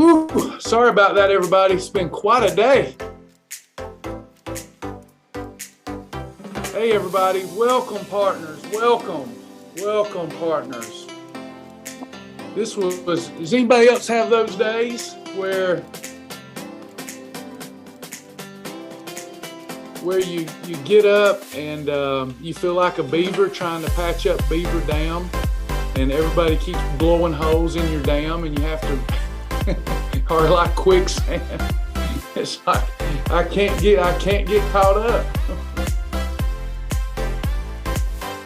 Whew, sorry about that, everybody. It's been quite a day. Hey, everybody. Welcome, partners. Welcome, partners. Does anybody else have those days where you get up and you feel like a beaver trying to patch up Beaver Dam, and everybody keeps blowing holes in your dam, and you have to, or like quicksand. It's like I can't get caught up.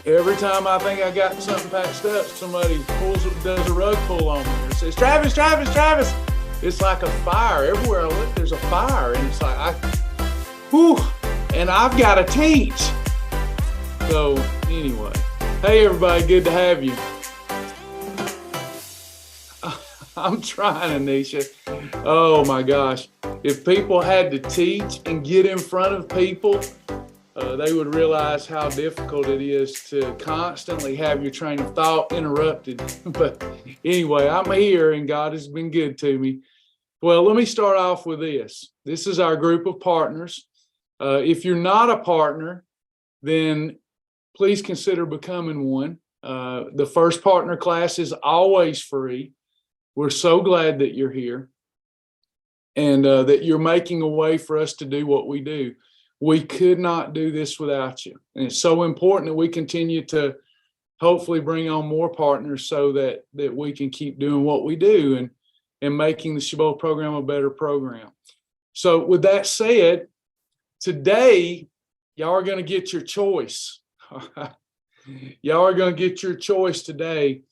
Every time I think I got something patched up, somebody does a rug pull on me and says, Travis. It's like a fire. Everywhere I look, there's a fire, and it's like and I've got to teach. So anyway, hey everybody, good to have you. I'm trying, Anisha. Oh my gosh. If people had to teach and get in front of people, they would realize how difficult it is to constantly have your train of thought interrupted. But anyway, I'm here and God has been good to me. Well, let me start off with this. This is our group of partners. If you're not a partner, then please consider becoming one. The first partner class is always free. We're so glad that you're here and that you're making a way for us to do what we do. We could not do this without you. And it's so important that we continue to hopefully bring on more partners so that we can keep doing what we do and making the Chabot program a better program. So with that said, today, y'all are going to get your choice. Y'all are going to get your choice today.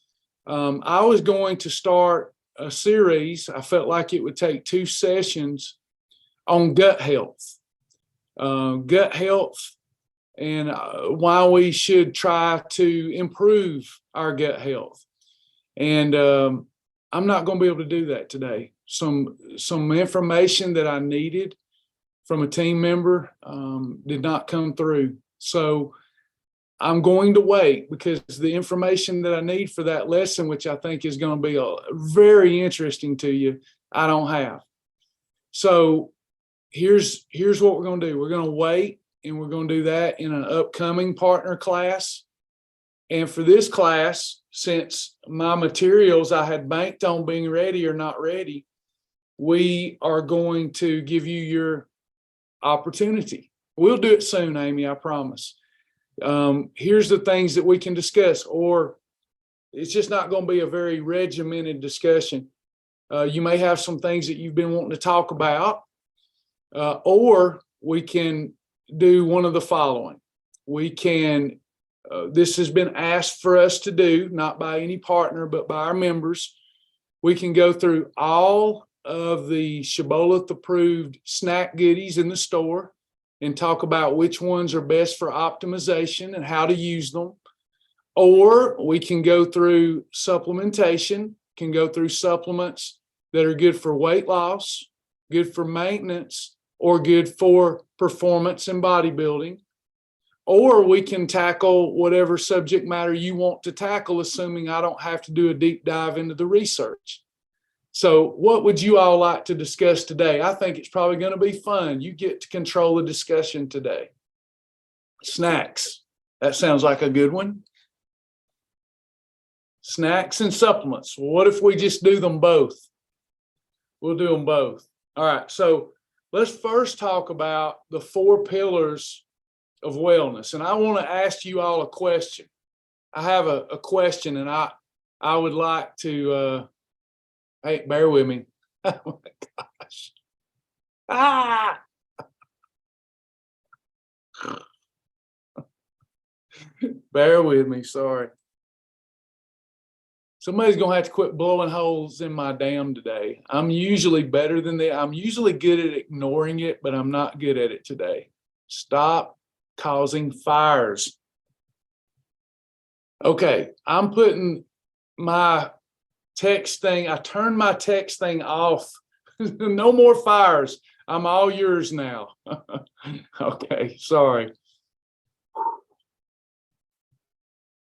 I was going to start a series. I felt like it would take 2 sessions on gut health. Gut health and why we should try to improve our gut health. And I'm not going to be able to do that today. Some information that I needed from a team member did not come through. So I'm going to wait because the information that I need for that lesson, which I think is going to be very interesting to you, I don't have. So here's what we're going to do. We're going to wait, and we're going to do that in an upcoming partner class. And for this class, since my materials I had banked on being ready are not ready, we are going to give you your opportunity. We'll do it soon, Amy, I promise. Here's the things that we can discuss, or it's just not going to be a very regimented discussion. You may have some things that you've been wanting to talk about, or we can do one of the following. We can, this has been asked for us to do, not by any partner, but by our members. We can go through all of the Shibboleth approved snack goodies in the store and talk about which ones are best for optimization and how to use them. Or we can go through supplementation, can go through supplements that are good for weight loss, good for maintenance, or good for performance and bodybuilding. Or we can tackle whatever subject matter you want to tackle, assuming I don't have to do a deep dive into the research. So what would you all like to discuss today? I think it's probably going to be fun. You get to control the discussion today. Snacks. That sounds like a good one. Snacks and supplements. Well, what if we just do them both? We'll do them both. All right. So let's first talk about the 4 pillars of wellness. And I want to ask you all a question. I have a question, and I would like to... hey, bear with me. Oh my gosh. Bear with me, sorry. Somebody's going to have to quit blowing holes in my dam today. I'm usually better than that. I'm usually good at ignoring it, but I'm not good at it today. Stop causing fires. Okay, I'm putting my text thing, I turned my text thing off. No more fires. I'm all yours now. Okay, sorry.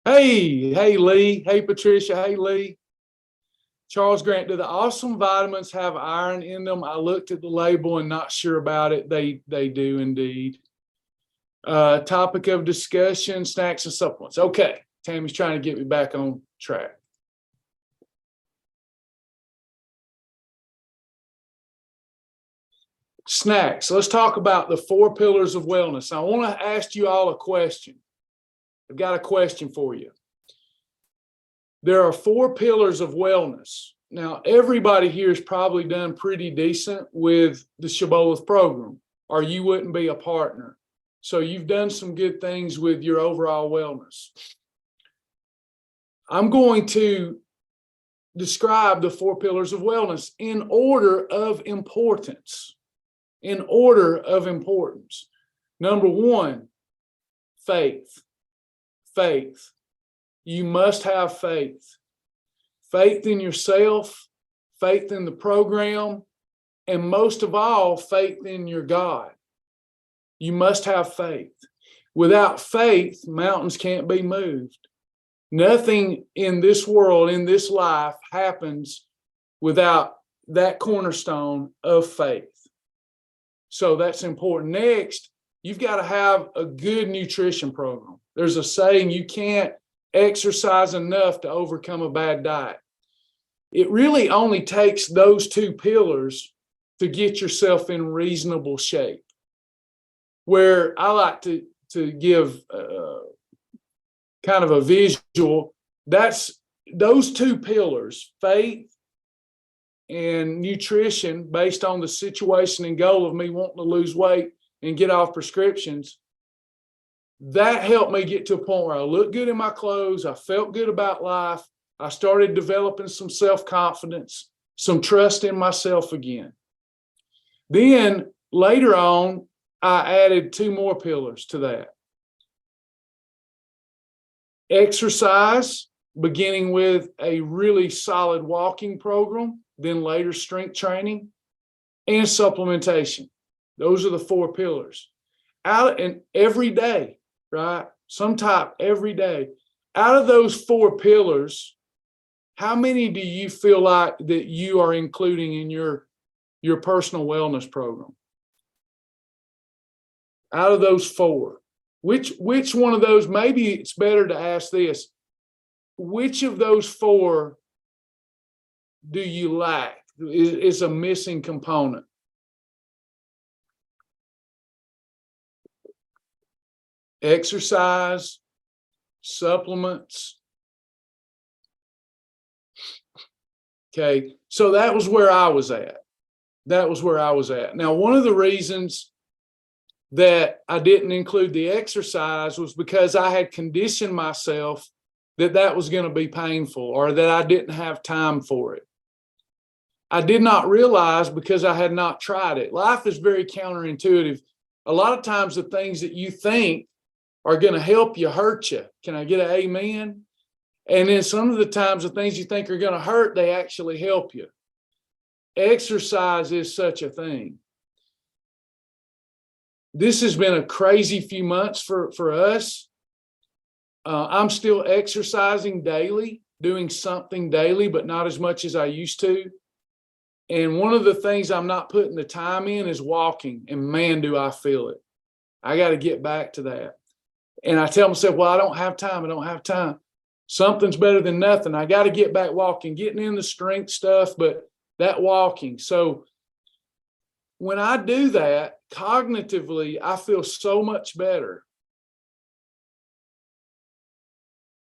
Hey, Lee. Hey, Patricia. Hey, Lee. Charles Grant, do the Awesome vitamins have iron in them? I looked at the label and not sure about it. They do indeed. Topic of discussion, snacks and supplements. Okay, Tammy's trying to get me back on track. Snacks. Let's talk about the 4 pillars of wellness. I want to ask you all a question. I've got a question for you. There are 4 pillars of wellness. Now, everybody here has probably done pretty decent with the Shibboleth program, or you wouldn't be a partner. So you've done some good things with your overall wellness. I'm going to describe the 4 pillars of wellness in order of importance. In order of importance. Number 1, faith. Faith. You must have faith. Faith in yourself, faith in the program, and most of all, faith in your God. You must have faith. Without faith, mountains can't be moved. Nothing in this world, in this life, happens without that cornerstone of faith. So that's important. Next, you've got to have a good nutrition program. There's a saying, you can't exercise enough to overcome a bad diet. It really only takes those 2 pillars to get yourself in reasonable shape. Where I like to give kind of a visual, that's those 2 pillars, faith and nutrition, based on the situation and goal of me wanting to lose weight and get off prescriptions. That helped me get to a point where I looked good in my clothes. I felt good about life. I started developing some self-confidence, some trust in myself again. Then later on, I added 2 more pillars to that. Exercise, beginning with a really solid walking program, then later strength training, and supplementation. Those are the 4 pillars. Out and every day, right? Some type every day. Out of those 4 pillars, how many do you feel like that you are including in your personal wellness program? Out of those 4, which one of those, maybe it's better to ask this, which of those 4 do you lack, is a missing component? Exercise, supplements. Okay, so that was where I was at. Now, one of the reasons that I didn't include the exercise was because I had conditioned myself that was going to be painful, or that I didn't have time for it. I did not realize, because I had not tried it. Life is very counterintuitive. A lot of times the things that you think are going to help you hurt you. Can I get an amen? And then some of the times the things you think are going to hurt, they actually help you. Exercise is such a thing. This has been a crazy few months for us. I'm still exercising daily, doing something daily, but not as much as I used to. And one of the things I'm not putting the time in is walking. And man, do I feel it. I got to get back to that. And I tell myself, well, I don't have time. Something's better than nothing. I got to get back walking, getting in the strength stuff, but that walking. So when I do that, cognitively, I feel so much better.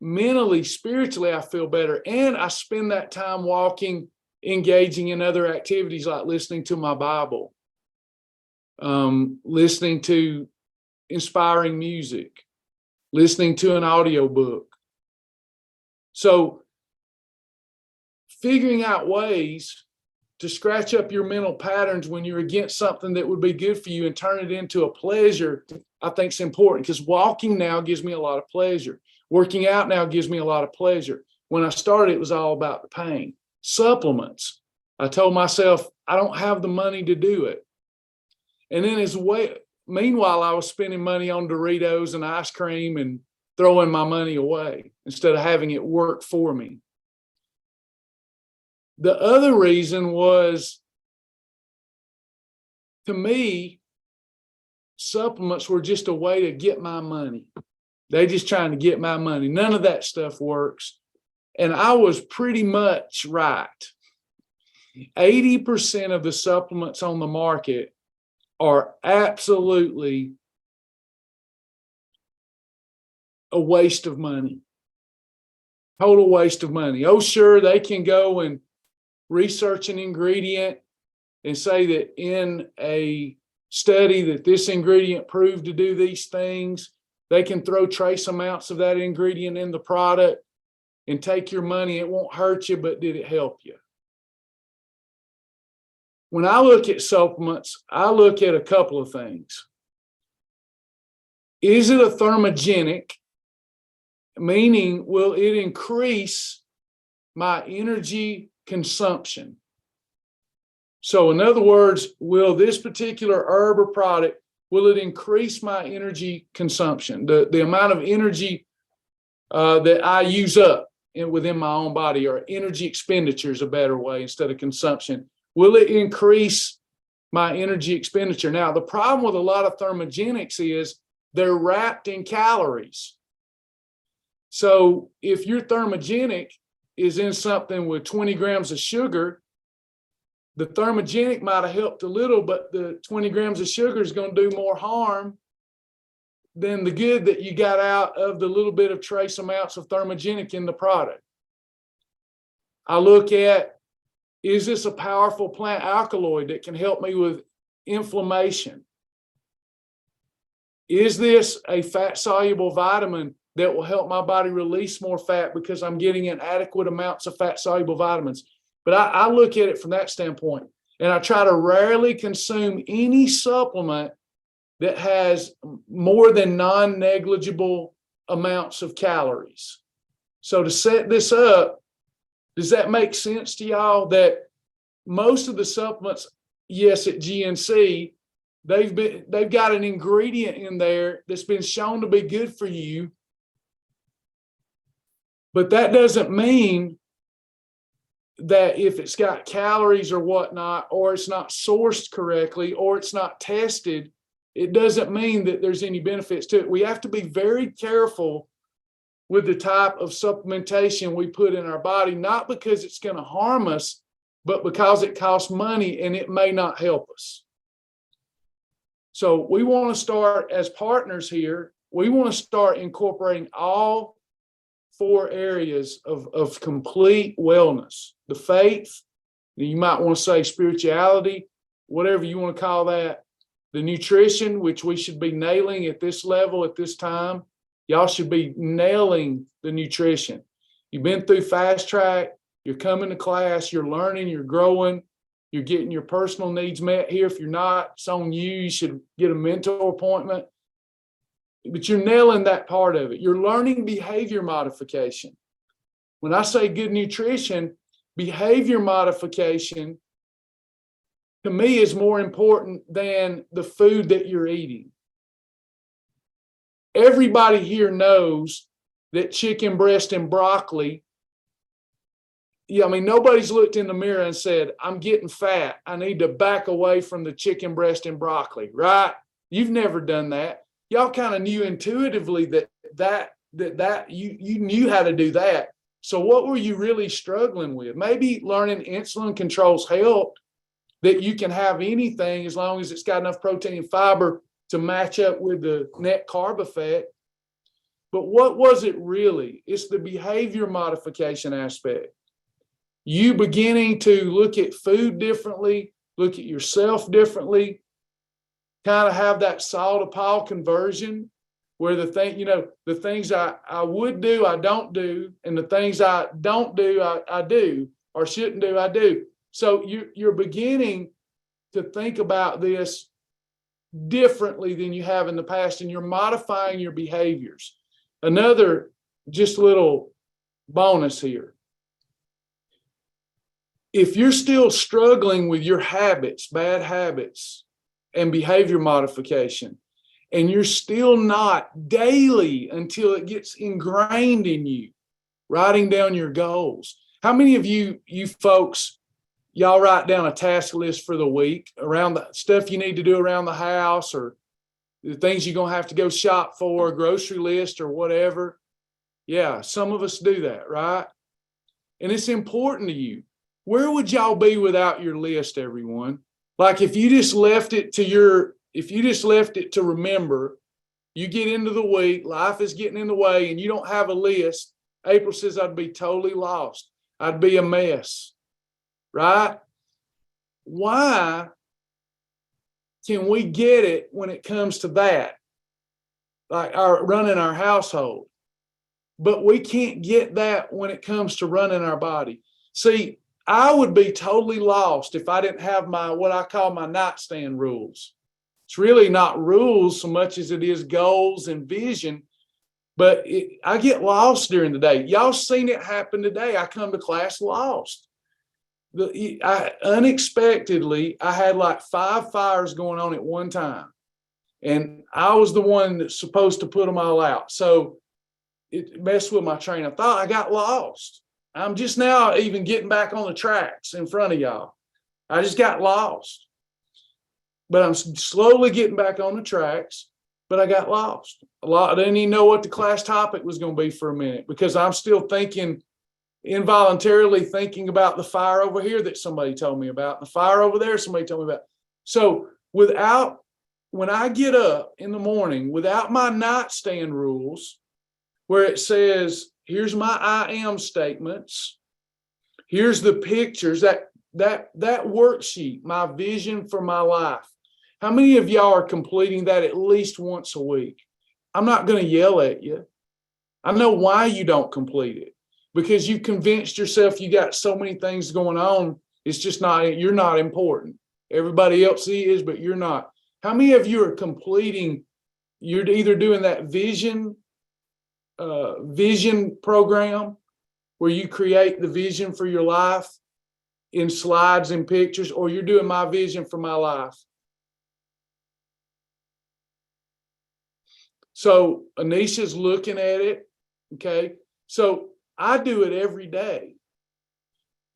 Mentally, spiritually, I feel better. And I spend that time walking, engaging in other activities like listening to my Bible, listening to inspiring music, listening to an audiobook. So figuring out ways to scratch up your mental patterns when you're against something that would be good for you and turn it into a pleasure, I think is important, because walking now gives me a lot of pleasure. Working out now gives me a lot of pleasure. When I started, it was all about the pain. Supplements. I told myself, I don't have the money to do it. And then meanwhile, I was spending money on Doritos and ice cream and throwing my money away instead of having it work for me. The other reason was, to me, supplements were just a way to get my money. They just trying to get my money. None of that stuff works. And I was pretty much right. 80% of the supplements on the market are absolutely a waste of money. Total waste of money. Oh, sure, they can go and research an ingredient and say that in a study that this ingredient proved to do these things. They can throw trace amounts of that ingredient in the product and take your money. It won't hurt you, but did it help you? When I look at supplements, I look at a couple of things. Is it a thermogenic? Meaning, will it increase my energy consumption? So in other words, will this particular herb or product, will it increase my energy consumption? The amount of energy that I use up within my own body, or energy expenditure is a better way instead of consumption. Will it increase my energy expenditure? Now, the problem with a lot of thermogenics is they're wrapped in calories. So if your thermogenic is in something with 20 grams of sugar, the thermogenic might have helped a little, but the 20 grams of sugar is going to do more harm than the good that you got out of the little bit of trace amounts of thermogenic in the product. I look at, is this a powerful plant alkaloid that can help me with inflammation? Is this a fat-soluble vitamin that will help my body release more fat because I'm getting in adequate amounts of fat-soluble vitamins? But I look at it from that standpoint, and I try to rarely consume any supplement that has more than non-negligible amounts of calories. So to set this up, does that make sense to y'all? That most of the supplements, yes, at GNC, they've got an ingredient in there that's been shown to be good for you, but that doesn't mean that if it's got calories or whatnot, or it's not sourced correctly, or it's not tested, it doesn't mean that there's any benefits to it. We have to be very careful with the type of supplementation we put in our body, not because it's going to harm us, but because it costs money and it may not help us. So we want to start, as partners here, we want to start incorporating all 4 areas of complete wellness. The faith, you might want to say spirituality, whatever you want to call that. The nutrition, which we should be nailing at this level at this time. Y'all should be nailing the nutrition. You've been through Fast Track, you're coming to class, you're learning, you're growing, you're getting your personal needs met here. If you're not, it's on you. You should get a mentor appointment. But you're nailing that part of it. You're learning behavior modification. When I say good nutrition, behavior modification to me is more important than the food that you're eating. Everybody here knows that chicken breast and broccoli, nobody's looked in the mirror and said, I'm getting fat. I need to back away from the chicken breast and broccoli, right? You've never done that. Y'all kind of knew intuitively that you knew how to do that. So what were you really struggling with? Maybe learning insulin controls helped, that you can have anything as long as it's got enough protein and fiber to match up with the net carb effect. But what was it really? It's the behavior modification aspect. You beginning to look at food differently, look at yourself differently, kind of have that Saul to Paul conversion, where the things I would do, I don't do, and the things I don't do, I do, or shouldn't do, I do. So you're beginning to think about this differently than you have in the past, and you're modifying your behaviors. Another just little bonus here. If you're still struggling with your habits, bad habits, and behavior modification, and you're still not daily until it gets ingrained in you, writing down your goals, How many of you folks, y'all write down a task list for the week around the stuff you need to do around the house, or the things you're going to have to go shop for, a grocery list or whatever? Yeah, some of us do that, right? And it's important to you. Where would y'all be without your list, everyone? Like if you just left it to remember, you get into the week, life is getting in the way, and you don't have a list. April says I'd be totally lost. I'd be a mess, right? Why can we get it when it comes to that? Like running our household. But we can't get that when it comes to running our body. See, I would be totally lost if I didn't have what I call my nightstand rules. It's really not rules so much as it is goals and vision, but I get lost during the day. Y'all seen it happen today. I come to class lost. Unexpectedly, I had like 5 fires going on at one time, and I was the one that's supposed to put them all out. So it messed with my train of thought. I got lost. I'm just now even getting back on the tracks in front of y'all. I just got lost. But I'm slowly getting back on the tracks, but I got lost. I didn't even know what the class topic was going to be for a minute, because I'm still involuntarily thinking about the fire over here that somebody told me about, the fire over there somebody told me about. So when I get up in the morning without my nightstand rules, where it says, here's my I am statements, here's the pictures, that worksheet, my vision for my life. How many of y'all are completing that at least once a week? I'm not going to yell at you. I know why you don't complete it, because you've convinced yourself you got so many things going on. It's just you're not important. Everybody else is, but you're not. How many of you are completing, you're either doing that vision program where you create the vision for your life in slides and pictures, or you're doing my vision for my life? So Anisha's looking at it. Okay. So I do it every day.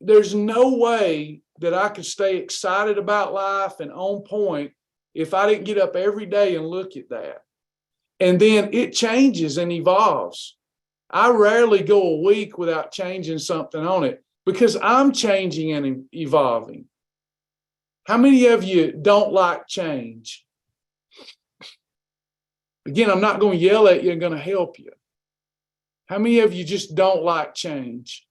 There's no way that I could stay excited about life and on point if I didn't get up every day and look at that. And then it changes and evolves. I rarely go a week without changing something on it, because I'm changing and evolving. How many of you don't like change? Again, I'm not going to yell at you. I'm going to help you. How many of you just don't like change?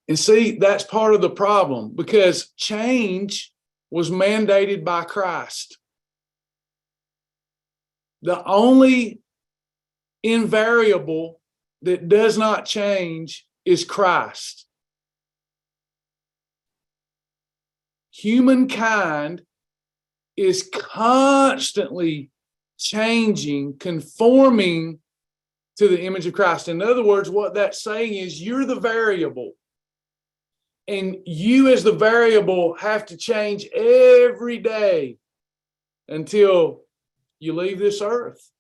And see, that's part of the problem, because change was mandated by Christ. The only invariable that does not change is Christ. Humankind is constantly changing, conforming to the image of Christ. In other words, what that's saying is you're the variable. And you as the variable have to change every day until you leave this earth.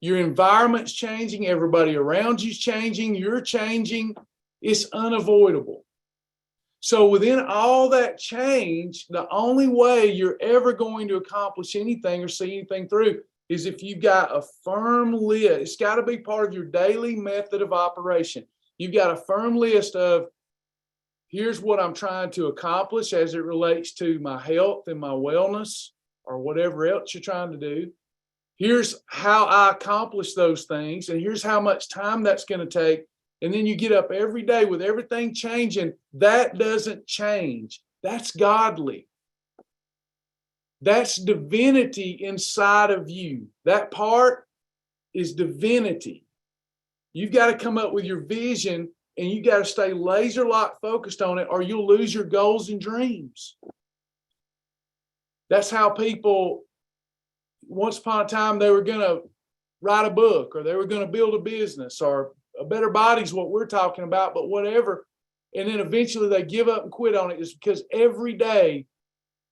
Your environment's changing, everybody around you's changing, you're changing. It's unavoidable. So within all that change, the only way you're ever going to accomplish anything or see anything through is if you've got a firm list. It's got to be part of your daily method of operation. You've got a firm list of, here's what I'm trying to accomplish as it relates to my health and my wellness, or whatever else you're trying to do. Here's how I accomplish those things, and here's how much time that's going to take. And then you get up every day with everything changing. That doesn't change. That's godly. That's divinity inside of you. That part is divinity. You've got to come up with your vision, and you got to stay laser lock focused on it, or you'll lose your goals and dreams. That's how people, once upon a time, they were going to write a book, or they were going to build a business, or a better body is what we're talking about, but whatever. And then eventually they give up and quit on it. It's because every day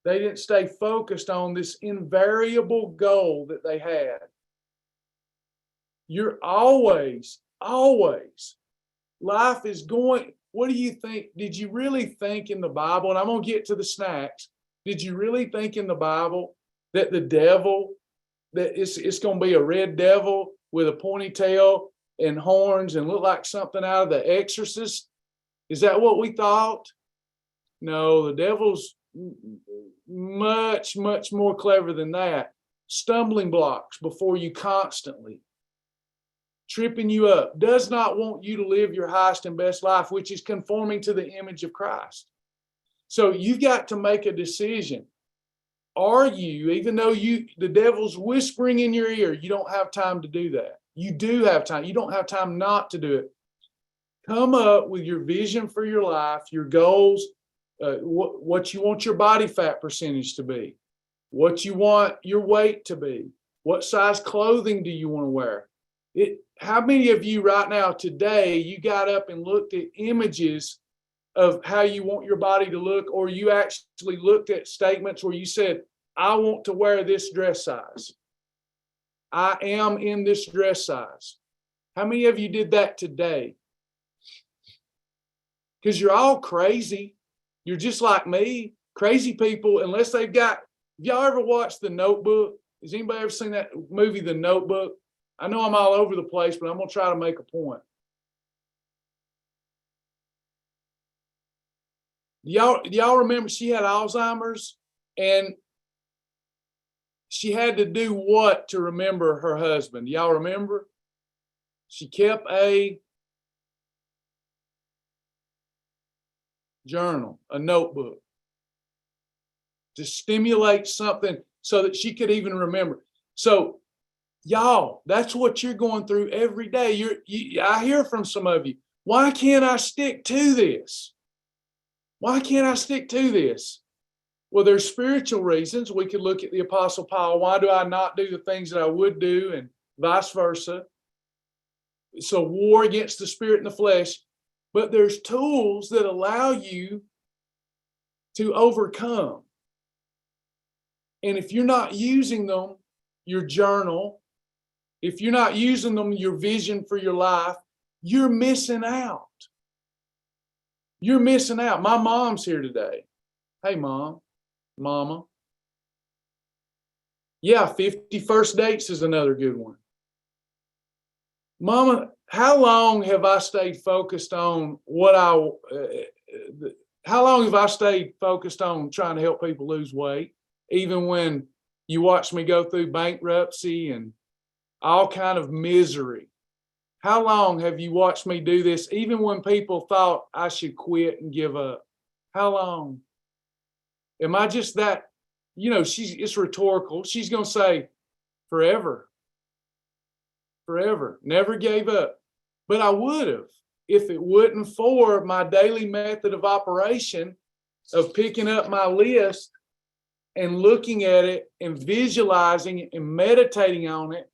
they didn't stay focused on this invariable goal that they had. You're always, life is going. What do you think? Did you really think in the Bible? And I'm going to get to the snacks. Did you really think in the Bible that the devil, that it's going to be a red devil with a ponytail and horns and look like something out of The Exorcist? Is that what we thought? No, the devil's much, much more clever than that. Stumbling blocks before you constantly, tripping you up, does not want you to live your highest and best life, which is conforming to the image of Christ. So you've got to make a decision. Are you, even though the devil's whispering in your ear, you don't have time to do that. You do have time. You don't have time not to do it. Come up with your vision for your life, your goals, what you want your body fat percentage to be, what you want your weight to be, what size clothing do you want to wear. How many of you right now today, you got up and looked at images of how you want your body to look, or you actually looked at statements where you said, I want to wear this dress size. I am in this dress size. How many of you did that today? Because you're all crazy. You're just like me. Crazy people, unless they've got, have y'all ever watched The Notebook? Has anybody ever seen that movie, The Notebook? I know I'm all over the place, but I'm going to try to make a point. Do y'all remember she had Alzheimer's and she had to do what to remember her husband? Do y'all remember? She kept a journal, a notebook, to stimulate something so that she could even remember. So y'all, that's what you're going through every day. I hear from some of you, why can't I stick to this? Why can't I stick to this? Well, there's spiritual reasons. We could look at the Apostle Paul. Why do I not do the things that I would do, and vice versa? So war against the spirit and the flesh. But there's tools that allow you to overcome. And if you're not using them, your journal, if you're not using them, your vision for your life, you're missing out. You're missing out. My mom's here today. Hey, Mom. Mama. Yeah, 50 first dates is another good one. Mama, how long have I stayed focused on how long have I stayed focused on trying to help people lose weight? Even when you watch me go through bankruptcy and all kind of misery. How long have you watched me do this? Even when people thought I should quit and give up. How long? Am I just that, it's rhetorical. She's going to say forever. Forever. Never gave up. But I would have if it wasn't for my daily method of operation of picking up my list and looking at it and visualizing it and meditating on it,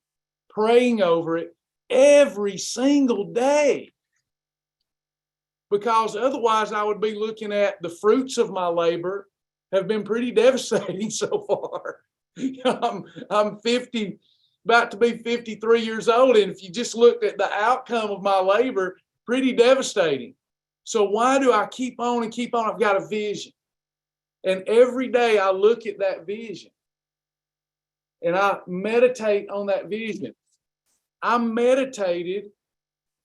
praying over it every single day. Because otherwise I would be looking at the fruits of my labor have been pretty devastating so far. I'm 50, about to be 53 years old. And if you just looked at the outcome of my labor, pretty devastating. So why do I keep on and keep on? I've got a vision. And every day I look at that vision and I meditate on that vision. I meditated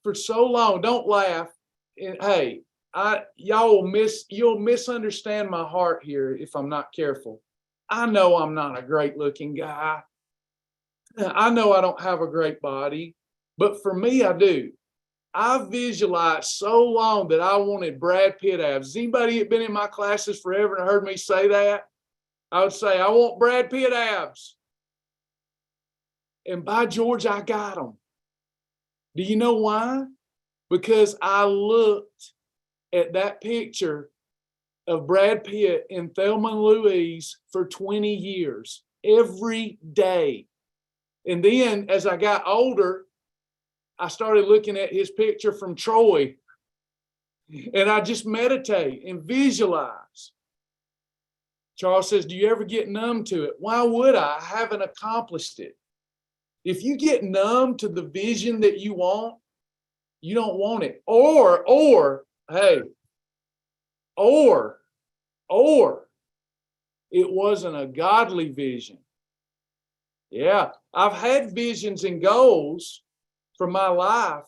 for so long. Don't laugh. And hey, you'll misunderstand my heart here if I'm not careful. I know I'm not a great looking guy. I know I don't have a great body, but for me, I do. I visualized so long that I wanted Brad Pitt abs. Has anybody been in my classes forever and heard me say that? I would say, I want Brad Pitt abs. And by George, I got them. Do you know why? Because I looked at that picture of Brad Pitt in Thelma and Louise for 20 years, every day. And then as I got older, I started looking at his picture from Troy. And I just meditate and visualize. Charles says, do you ever get numb to it? Why would I? I haven't accomplished it. If you get numb to the vision that you want, you don't want it. Or it wasn't a godly vision. Yeah, I've had visions and goals for my life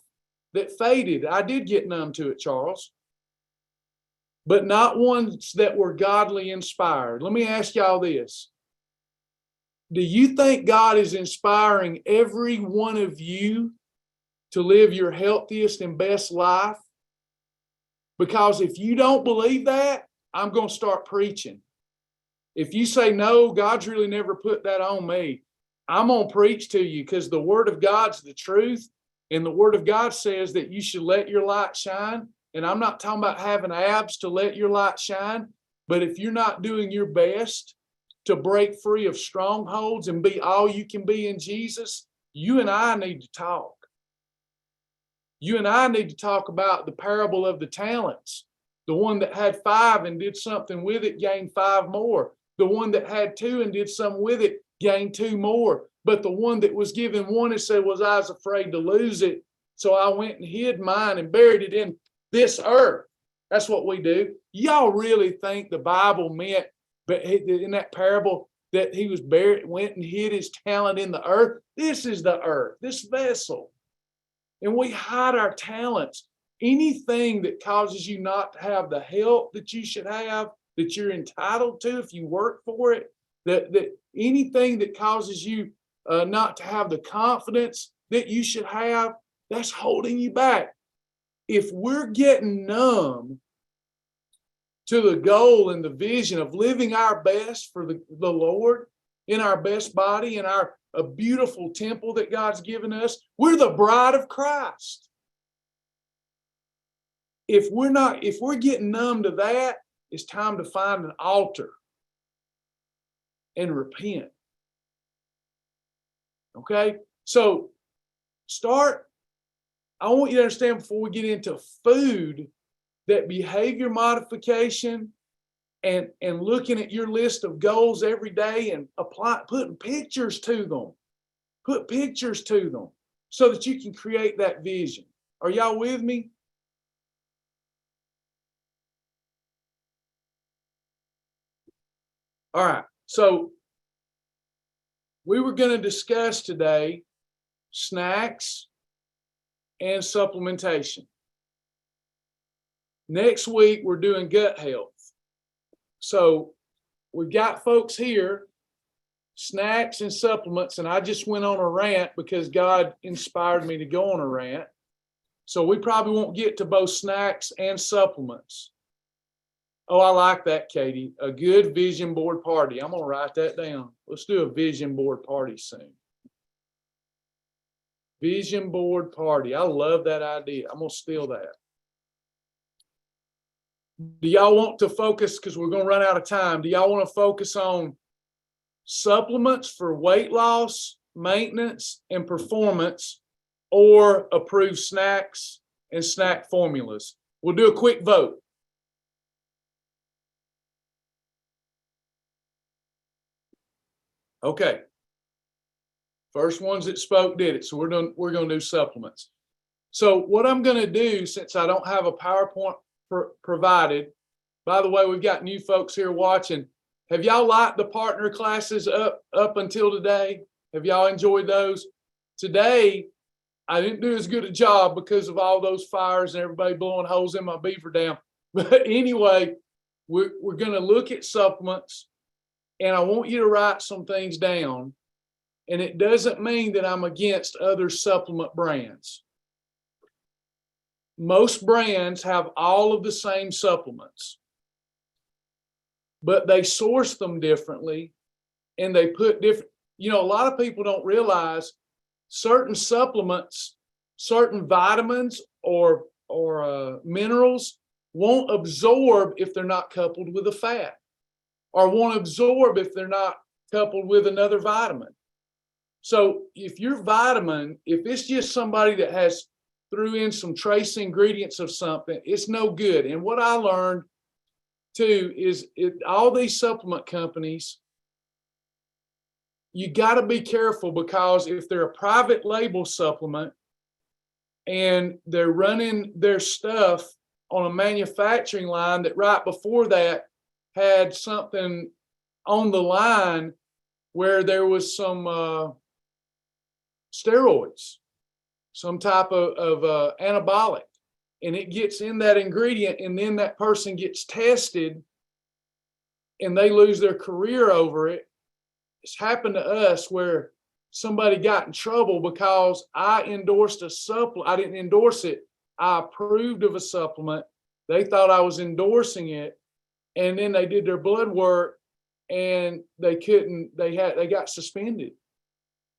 that faded. I did get numb to it, Charles, but not ones that were godly inspired. Let me ask y'all this. Do you think God is inspiring every one of you to live your healthiest and best life? Because if you don't believe that, I'm going to start preaching. If you say, no, God's really never put that on me, I'm going to preach to you, because the word of God's the truth. And the word of God says that you should let your light shine. And I'm not talking about having abs to let your light shine. But if you're not doing your best to break free of strongholds and be all you can be in Jesus, you and I need to talk. You and I need to talk about the parable of the talents. The one that had 5 and did something with it gained 5 more. The one that had 2 and did something with it gained 2 more. But the one that was given 1 and said, I was afraid to lose it, so I went and hid mine and buried it in this earth. That's what we do. Y'all really think the Bible meant, but in that parable, that he was buried, went and hid his talent in the earth? This is the earth, this vessel. And we hide our talents. Anything that causes you not to have the help that you should have, that you're entitled to if you work for it, that anything that causes you not to have the confidence that you should have, that's holding you back. If we're getting numb to the goal and the vision of living our best for the Lord in our best body, in a beautiful temple that God's given us, we're the bride of Christ. If we're getting numb to that, it's time to find an altar and repent. Okay? So I want you to understand before we get into food, that behavior modification and looking at your list of goals every day and putting pictures to them. Put pictures to them so that you can create that vision. Are y'all with me? All right. So we were going to discuss today snacks and supplementation. Next week, we're doing gut health. So we've got folks here, snacks and supplements, and I just went on a rant because God inspired me to go on a rant. So we probably won't get to both snacks and supplements. Oh, I like that, Katie. A good vision board party. I'm going to write that down. Let's do a vision board party soon. Vision board party. I love that idea. I'm going to steal that. Do y'all want to focus, because we're going to run out of time, do y'all want to focus on supplements for weight loss, maintenance, and performance, or approved snacks and snack formulas? We'll do a quick vote. Okay. First ones that spoke did it. So we're going to do supplements. So what I'm going to do, since I don't have a PowerPoint provided, by the way, we've got new folks here watching. Have y'all liked the partner classes up until today? Have y'all enjoyed those? Today, I didn't do as good a job because of all those fires and everybody blowing holes in my beaver dam. But anyway, we're going to look at supplements, and I want you to write some things down. And it doesn't mean that I'm against other supplement brands. Most brands have all of the same supplements, but they source them differently, and they put different, a lot of people don't realize certain supplements, certain vitamins or minerals won't absorb if they're not coupled with a fat, or won't absorb if they're not coupled with another vitamin. So if your vitamin, if it's just somebody that has threw in some trace ingredients of something, it's no good. And what I learned too is all these supplement companies, you got to be careful, because if they're a private label supplement and they're running their stuff on a manufacturing line that right before that had something on the line where there was some steroids, some type of anabolic, and it gets in that ingredient, and then that person gets tested and they lose their career over it. It's happened to us where somebody got in trouble because I endorsed a supplement. I didn't endorse it. I approved of a supplement. They thought I was endorsing it, and then they did their blood work and they couldn't, they got suspended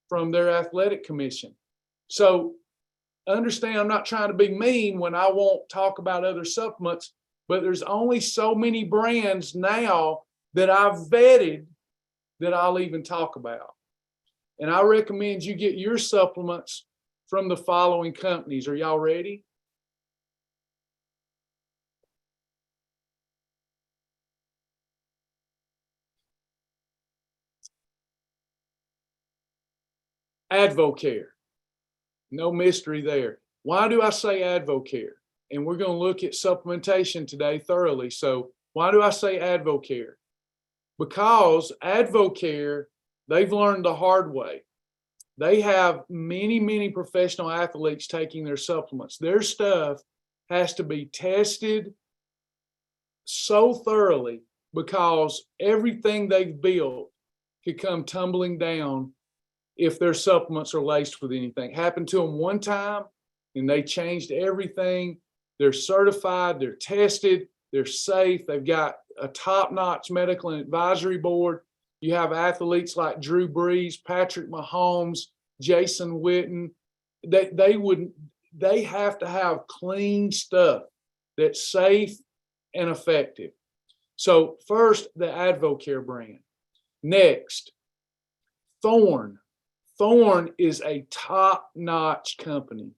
from their athletic commission. So understand, I'm not trying to be mean when I won't talk about other supplements, but there's only so many brands now that I've vetted that I'll even talk about. And I recommend you get your supplements from the following companies. Are y'all ready? Advocare. No mystery there. Why do I say Advocare? And we're going to look at supplementation today thoroughly. So why do I say Advocare? Because Advocare, they've learned the hard way. They have many, many professional athletes taking their supplements. Their stuff has to be tested so thoroughly, because everything they've built could come tumbling down if their supplements are laced with anything. Happened to them one time and they changed everything. They're certified, they're tested, they're safe. They've got a top-notch medical and advisory board. You have athletes like Drew Brees, Patrick Mahomes, Jason Witten. They have to have clean stuff that's safe and effective. So first, the Advocare brand. Next, Thorne. Thorne is a top-notch company.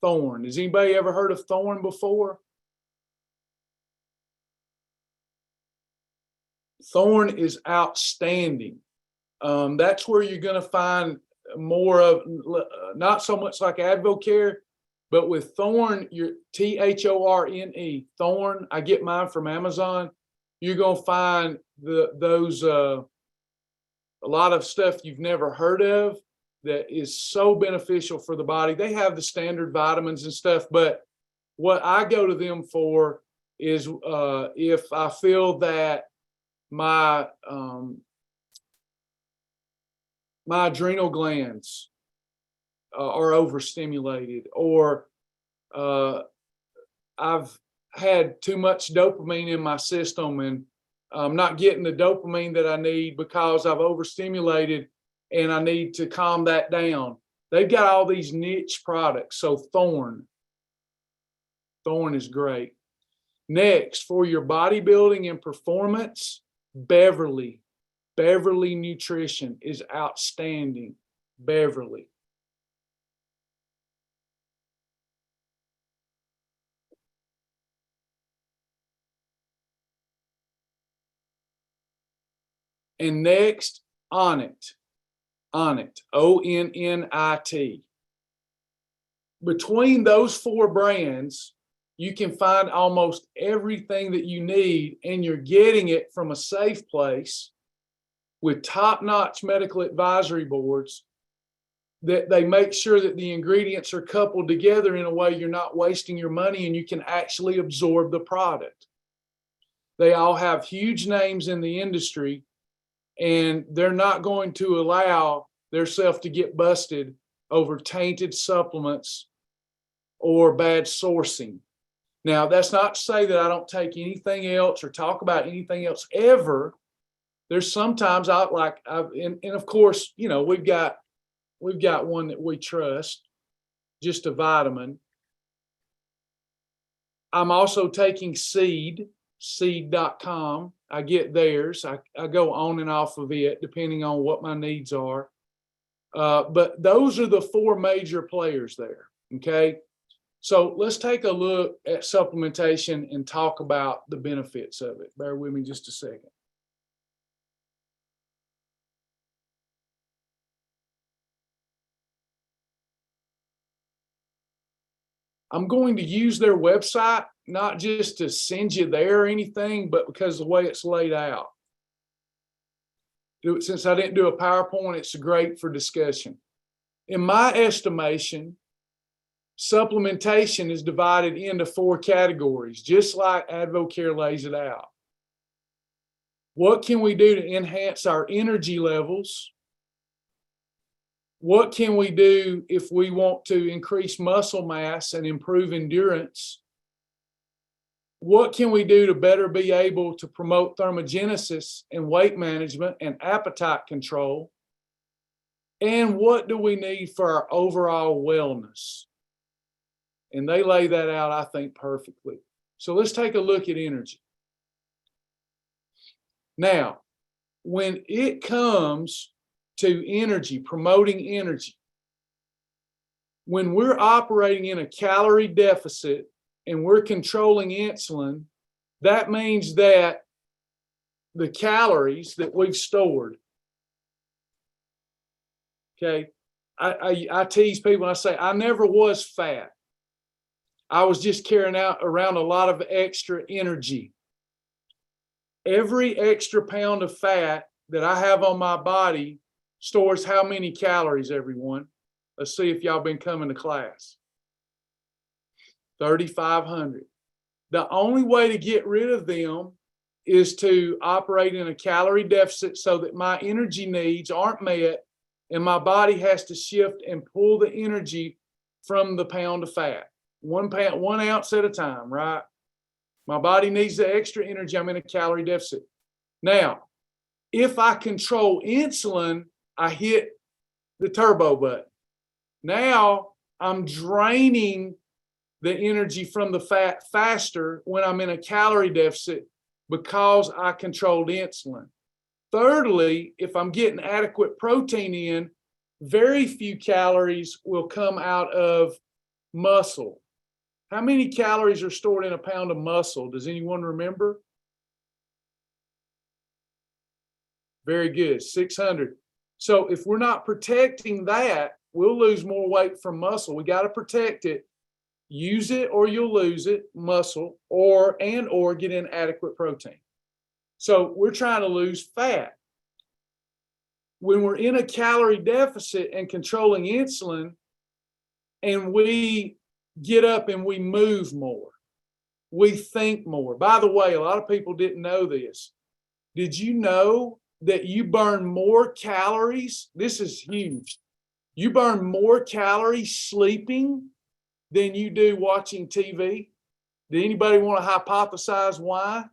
Thorne. Has anybody ever heard of Thorne before? Thorne is outstanding. That's where you're going to find more of, not so much like Advocare, but with Thorne, your Thorne, Thorne. I get mine from Amazon. You're going to find those a lot of stuff you've never heard of that is so beneficial for the body. They have the standard vitamins and stuff, but what I go to them for is if I feel that my adrenal glands are overstimulated, or I've had too much dopamine in my system and I'm not getting the dopamine that I need because I've overstimulated and I need to calm that down. They've got all these niche products. So Thorne is great. Next, for your bodybuilding and performance, Beverly Nutrition is outstanding. Beverly. And next, Onnit. Onnit, Onnit. Between those four brands, you can find almost everything that you need, and you're getting it from a safe place with top-notch medical advisory boards that they make sure that the ingredients are coupled together in a way you're not wasting your money and you can actually absorb the product. They all have huge names in the industry, and they're not going to allow themselves to get busted over tainted supplements or bad sourcing. Now, that's not to say that I don't take anything else or talk about anything else ever. There's sometimes and of course, you know, we've got one that we trust, just a vitamin. I'm also taking seed.com. I get theirs. I go on and off of it depending on what my needs are. But those are the four major players there. Okay. So let's take a look at supplementation and talk about the benefits of it. Bear with me just a second. I'm going to use their website, not just to send you there or anything, but because of the way it's laid out. Since I didn't do a PowerPoint, it's great for discussion. In my estimation, supplementation is divided into 4 categories, just like AdvoCare lays it out. What can we do to enhance our energy levels? What can we do if we want to increase muscle mass and improve endurance? What can we do to better be able to promote thermogenesis and weight management and appetite control? And what do we need for our overall wellness? And they lay that out, I think, perfectly. So let's take a look at energy. Now, when it comes to energy, promoting energy, when we're operating in a calorie deficit and we're controlling insulin, that means that the calories that we've stored, okay, I tease people and I say, I never was fat. I was just carrying around a lot of extra energy. Every extra pound of fat that I have on my body stores how many calories, everyone? Let's see if y'all been coming to class. 3,500. The only way to get rid of them is to operate in a calorie deficit so that my energy needs aren't met and my body has to shift and pull the energy from the pound of fat. 1 ounce at a time, right? My body needs the extra energy. I'm in a calorie deficit. Now, if I control insulin, I hit the turbo button. Now I'm draining the energy from the fat faster when I'm in a calorie deficit because I controlled insulin. Thirdly, if I'm getting adequate protein in, very few calories will come out of muscle. How many calories are stored in a pound of muscle? Does anyone remember? Very good, 600. So if we're not protecting that, we'll lose more weight from muscle. We got to protect it. Use it or you'll lose it, muscle, or get inadequate protein. So we're trying to lose fat. When we're in a calorie deficit and controlling insulin, and we get up and we move more, we think more. By the way, a lot of people didn't know this. Did you know that you burn more calories? This is huge. You burn more calories sleeping than you do watching TV. Did anybody want to hypothesize why?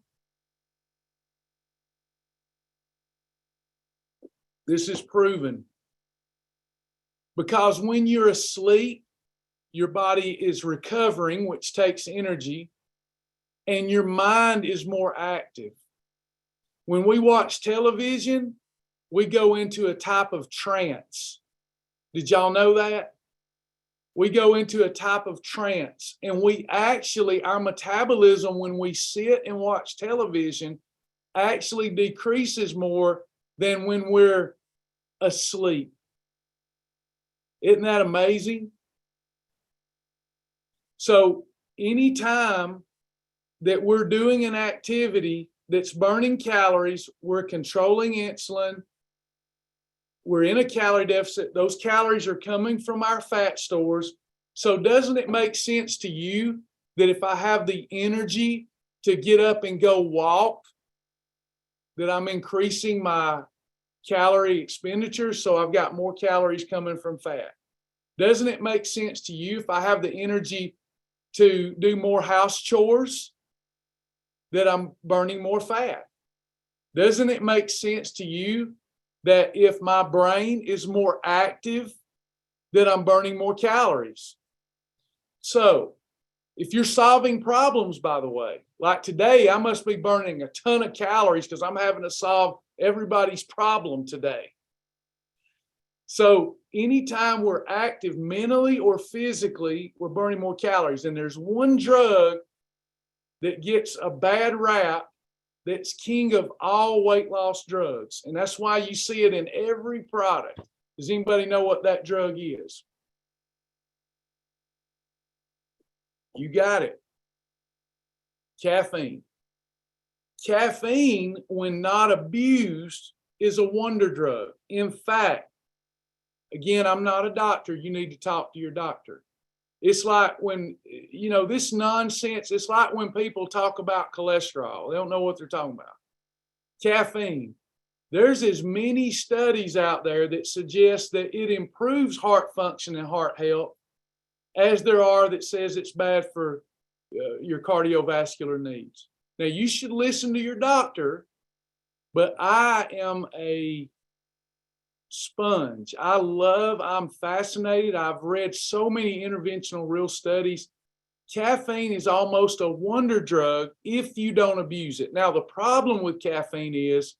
This is proven. Because when you're asleep, your body is recovering, which takes energy, and your mind is more active. When we watch television, we go into a type of trance. Did y'all know that? We go into a type of trance, and our metabolism when we sit and watch television actually decreases more than when we're asleep. Isn't that amazing? So anytime that we're doing an activity that's burning calories, we're controlling insulin, we're in a calorie deficit, those calories are coming from our fat stores. So doesn't it make sense to you that if I have the energy to get up and go walk, that I'm increasing my calorie expenditure, so I've got more calories coming from fat? Doesn't it make sense to you if I have the energy to do more house chores, that I'm burning more fat? Doesn't it make sense to you that if my brain is more active, that I'm burning more calories? So if you're solving problems, by the way, like today, I must be burning a ton of calories because I'm having to solve everybody's problem today. So anytime we're active mentally or physically, we're burning more calories. And there's one drug that gets a bad rap that's king of all weight loss drugs. And that's why you see it in every product. Does anybody know what that drug is? You got it. Caffeine. Caffeine, when not abused, is a wonder drug. In fact, again, I'm not a doctor. You need to talk to your doctor. It's like when, this nonsense, it's like when people talk about cholesterol. They don't know what they're talking about. Caffeine. There's as many studies out there that suggest that it improves heart function and heart health as there are that says it's bad for your cardiovascular needs. Now, you should listen to your doctor, but I am a sponge. I'm fascinated. I've read so many interventional real studies. Caffeine is almost a wonder drug if you don't abuse it. Now, the problem with caffeine is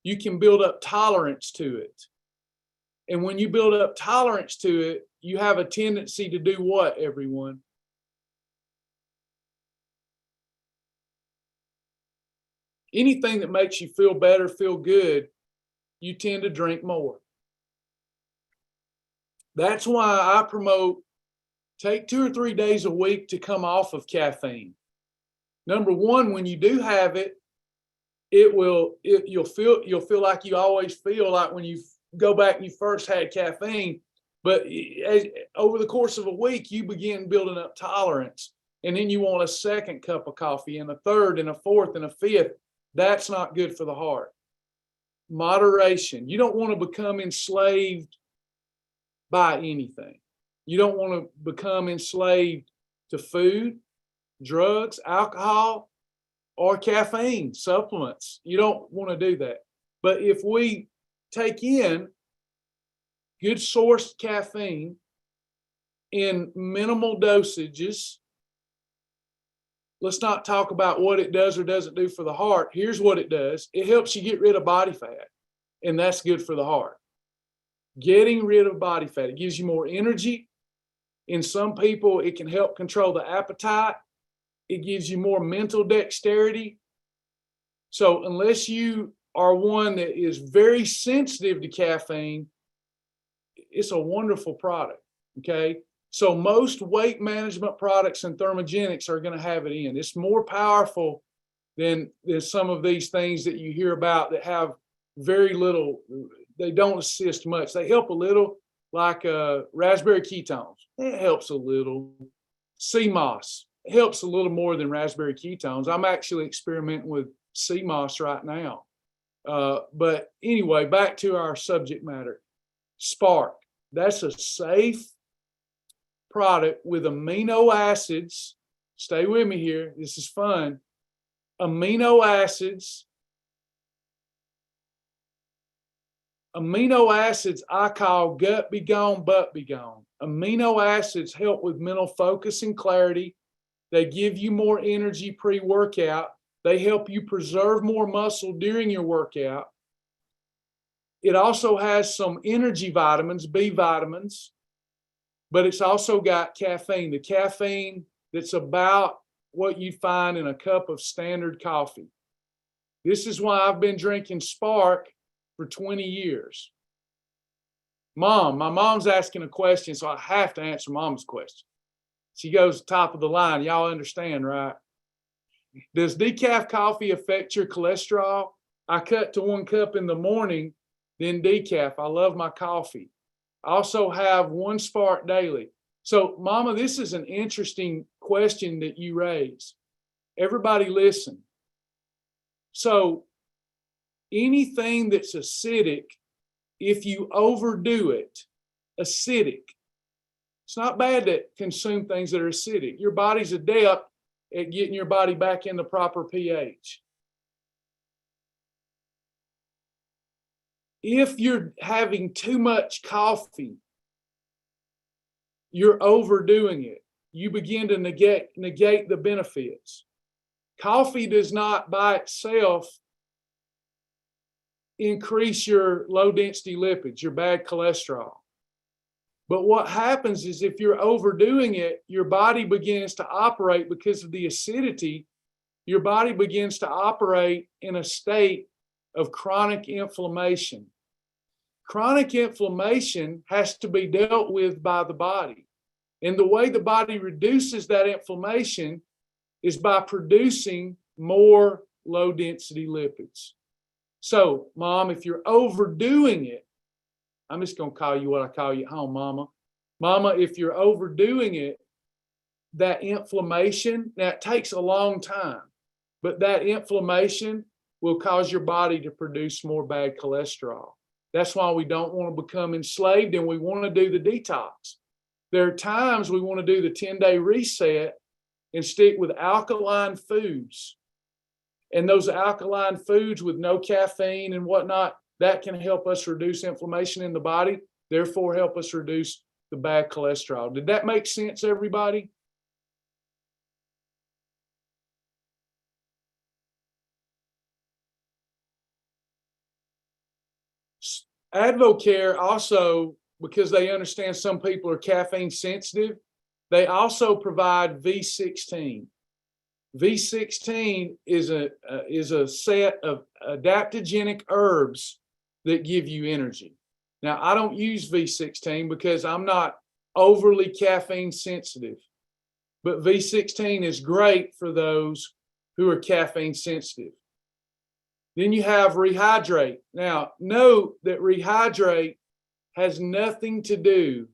you can build up tolerance to it. And when you build up tolerance to it, you have a tendency to do what, everyone? Anything that makes you feel better, feel good, you tend to drink more. That's why I promote take 2 or 3 days a week to come off of caffeine. Number one, when you do have it, you'll feel like you always feel like when you go back and you first had caffeine, but over the course of a week, you begin building up tolerance. And then you want a second cup of coffee and a third and a fourth and a fifth. That's not good for the heart. Moderation. You don't want to become enslaved by anything. You don't want to become enslaved to food, drugs, alcohol, or caffeine supplements. You don't want to do that. But if we take in good sourced caffeine in minimal dosages, let's not talk about what it does or doesn't do for the heart. Here's what it does. It helps you get rid of body fat, and that's good for the heart. Getting rid of body fat. It gives you more energy. In some people, it can help control the appetite. It gives you more mental dexterity. So unless you are one that is very sensitive to caffeine, it's a wonderful product, okay? So most weight management products and thermogenics are going to have it in. It's more powerful than some of these things that you hear about that have very little, they don't assist much. They help a little, like raspberry ketones. It helps a little. CMOS helps a little more than raspberry ketones. I'm actually experimenting with CMOS right now. But anyway, back to our subject matter. Spark. That's a safe product with amino acids. Stay with me here. This is fun. Amino acids. Amino acids I call gut be gone, butt be gone. Amino acids help with mental focus and clarity. They give you more energy pre-workout. They help you preserve more muscle during your workout. It also has some energy vitamins, B vitamins, but it's also got caffeine. The caffeine that's about what you'd find in a cup of standard coffee. This is why I've been drinking Spark for 20 years. My mom's asking a question, so I have to answer Mom's question. She goes top of the line. Y'all understand, right? Does decaf coffee affect your cholesterol? I cut to 1 cup in the morning, then decaf. I love my coffee. I also have 1 Spark daily. So, Mama, this is an interesting question that you raise. Everybody listen. So, anything that's acidic, if you overdo it, acidic. It's not bad to consume things that are acidic. Your body's adept at getting your body back in the proper pH. If you're having too much coffee, you're overdoing it. You begin to negate the benefits. Coffee does not by itself increase your low density lipids, your bad cholesterol. But what happens is if you're overdoing it, your body begins to operate because of the acidity, your body begins to operate in a state of chronic inflammation. Chronic inflammation has to be dealt with by the body. And the way the body reduces that inflammation is by producing more low density lipids. So, Mom, if you're overdoing it, I'm just going to call you what I call you at home, Mama. Mama, if you're overdoing it, that inflammation, now it takes a long time, but that inflammation will cause your body to produce more bad cholesterol. That's why we don't want to become enslaved and we want to do the detox. There are times we want to do the 10-day reset and stick with alkaline foods. And those alkaline foods with no caffeine and whatnot, that can help us reduce inflammation in the body, therefore help us reduce the bad cholesterol. Did that make sense, everybody? Advocare also, because they understand some people are caffeine sensitive, they also provide V16. V16 is a set of adaptogenic herbs that give you energy. Now, I don't use V16 because I'm not overly caffeine sensitive, but V16 is great for those who are caffeine sensitive. Then you have Rehydrate. Now, note that Rehydrate has nothing to do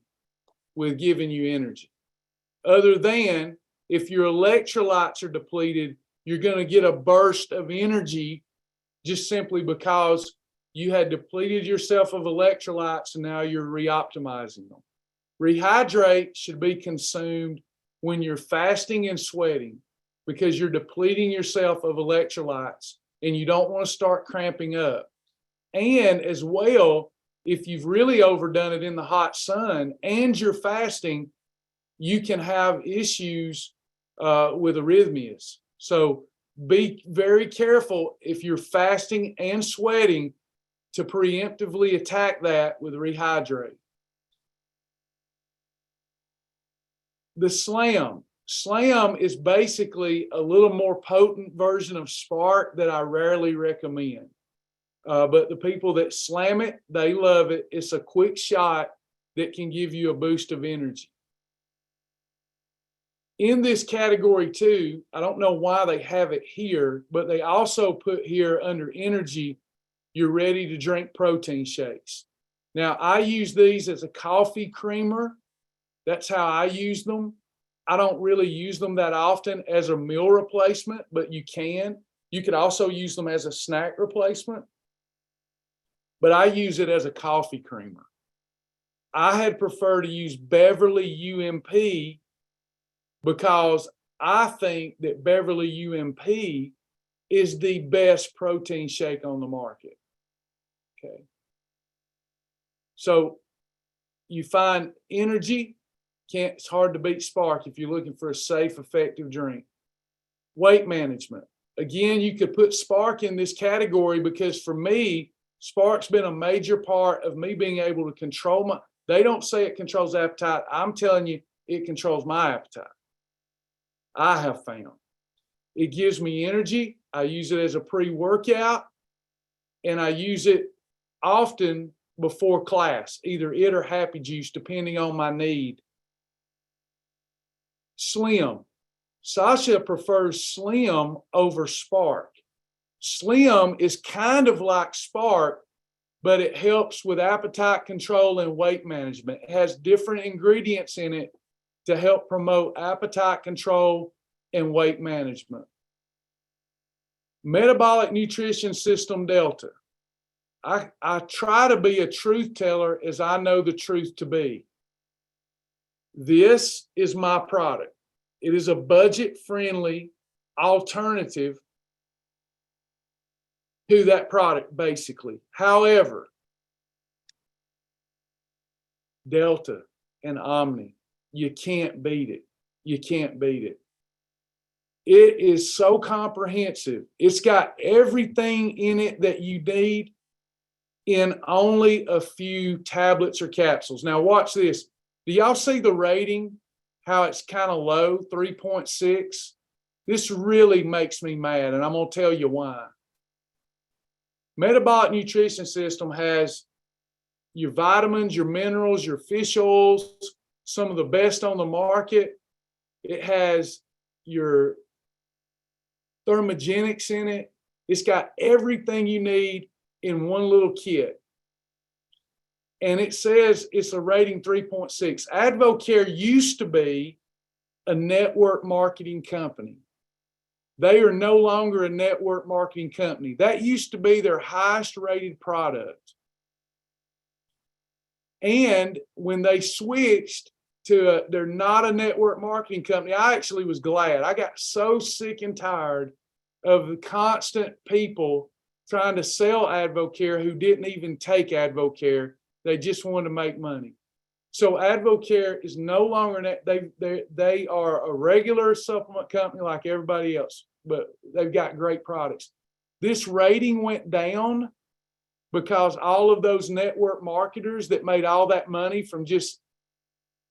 with giving you energy, other than if your electrolytes are depleted, you're going to get a burst of energy just simply because you had depleted yourself of electrolytes and now you're reoptimizing them. Rehydrate should be consumed when you're fasting and sweating because you're depleting yourself of electrolytes and you don't want to start cramping up. And as well, if you've really overdone it in the hot sun and you're fasting, you can have issues with arrhythmias. So be very careful if you're fasting and sweating to preemptively attack that with Rehydrate. The SLAM. SLAM is basically a little more potent version of Spark that I rarely recommend. But the people that slam it, they love it. It's a quick shot that can give you a boost of energy. In this category too, I don't know why they have it here, but they also put here under energy, you're ready to drink protein shakes. Now, I use these as a coffee creamer. That's how I use them. I don't really use them that often as a meal replacement, but you can. You could also use them as a snack replacement. But I use it as a coffee creamer. I had preferred to use Beverly UMP because I think that Beverly UMP is the best protein shake on the market. Okay. So you find energy, it's hard to beat Spark if you're looking for a safe, effective drink. Weight management. Again, you could put Spark in this category because for me, Spark's been a major part of me being able to control they don't say it controls appetite. I'm telling you, it controls my appetite. I have found. It gives me energy. I use it as a pre-workout, and I use it often before class, either it or Happy Juice, depending on my need. Slim. Sasha prefers Slim over Spark. Slim is kind of like Spark, but it helps with appetite control and weight management. It has different ingredients in it to help promote appetite control and weight management. Metabolic Nutrition System Delta. I try to be a truth teller as I know the truth to be. This is my product. It is a budget-friendly alternative to that product, basically. However, Delta and Omni, you can't beat it. You can't beat it. It is so comprehensive. It's got everything in it that you need in only a few tablets or capsules. Now watch this. Do y'all see the rating? How it's kind of low, 3.6? This really makes me mad, and I'm going to tell you why. Metabolic Nutrition System has your vitamins, your minerals, your fish oils, some of the best on the market. It has your thermogenics in it. It's got everything you need in one little kit. And it says it's a rating 3.6. Advocare used to be a network marketing company. They are no longer a network marketing company. That used to be their highest rated product. And when they switched to they're not a network marketing company, I actually was glad. I got so sick and tired of the constant people trying to sell Advocare who didn't even take Advocare. They just wanted to make money. So Advocare is no longer, they are a regular supplement company like everybody else, but they've got great products. This rating went down because all of those network marketers that made all that money from just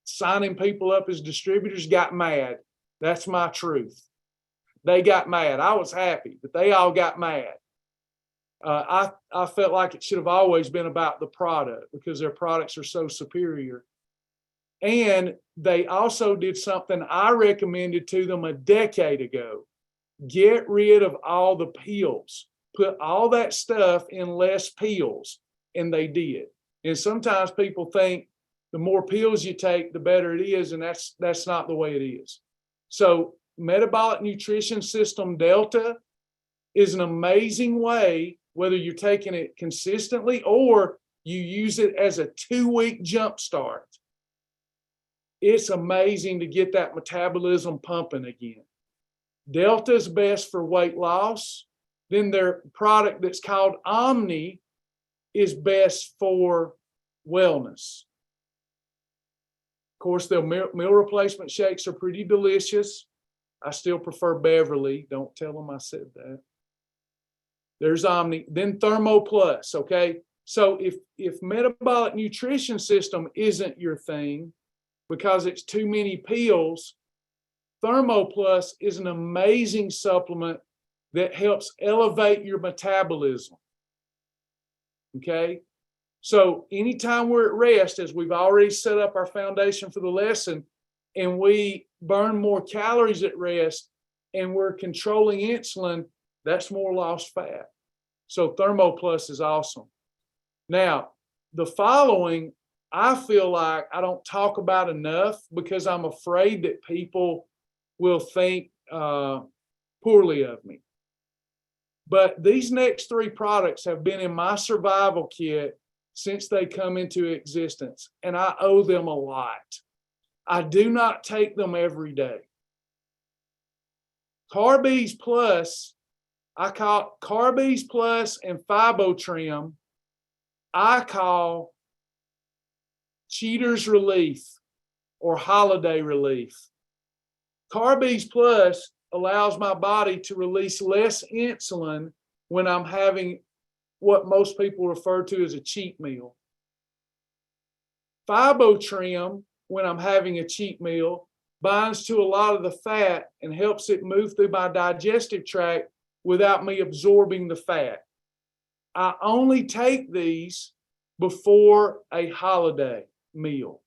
signing people up as distributors got mad. That's my truth. They got mad. I was happy, but they all got mad. I felt like it should have always been about the product because their products are so superior. And they also did something I recommended to them a decade ago. Get rid of all the pills. Put all that stuff in less pills. And they did. And sometimes people think the more pills you take, the better it is. And that's not the way it is. So Metabolic Nutrition System Delta is an amazing way, whether you're taking it consistently or you use it as a 2-week jump start. It's amazing to get that metabolism pumping again. Delta's best for weight loss. Then their product that's called Omni is best for wellness. Of course, their meal replacement shakes are pretty delicious. I still prefer Beverly. Don't tell them I said that. There's Omni. Then Thermo Plus, okay? So if Metabolic Nutrition System isn't your thing because it's too many pills, Thermo Plus is an amazing supplement that helps elevate your metabolism, okay? So anytime we're at rest, as we've already set up our foundation for the lesson, and we burn more calories at rest and we're controlling insulin, that's more lost fat. So Thermo Plus is awesome. Now, the following, I feel like I don't talk about enough because I'm afraid that people will think poorly of me. But these next 3 products have been in my survival kit since they come into existence, and I owe them a lot. I do not take them every day. Carbes Plus, I call Carbes Plus and Fibotrim, I call Cheater's Relief or Holiday Relief. Carbes Plus allows my body to release less insulin when I'm having what most people refer to as a cheat meal. Fibotrim, when I'm having a cheat meal, binds to a lot of the fat and helps it move through my digestive tract without me absorbing the fat. I only take these before a holiday meal.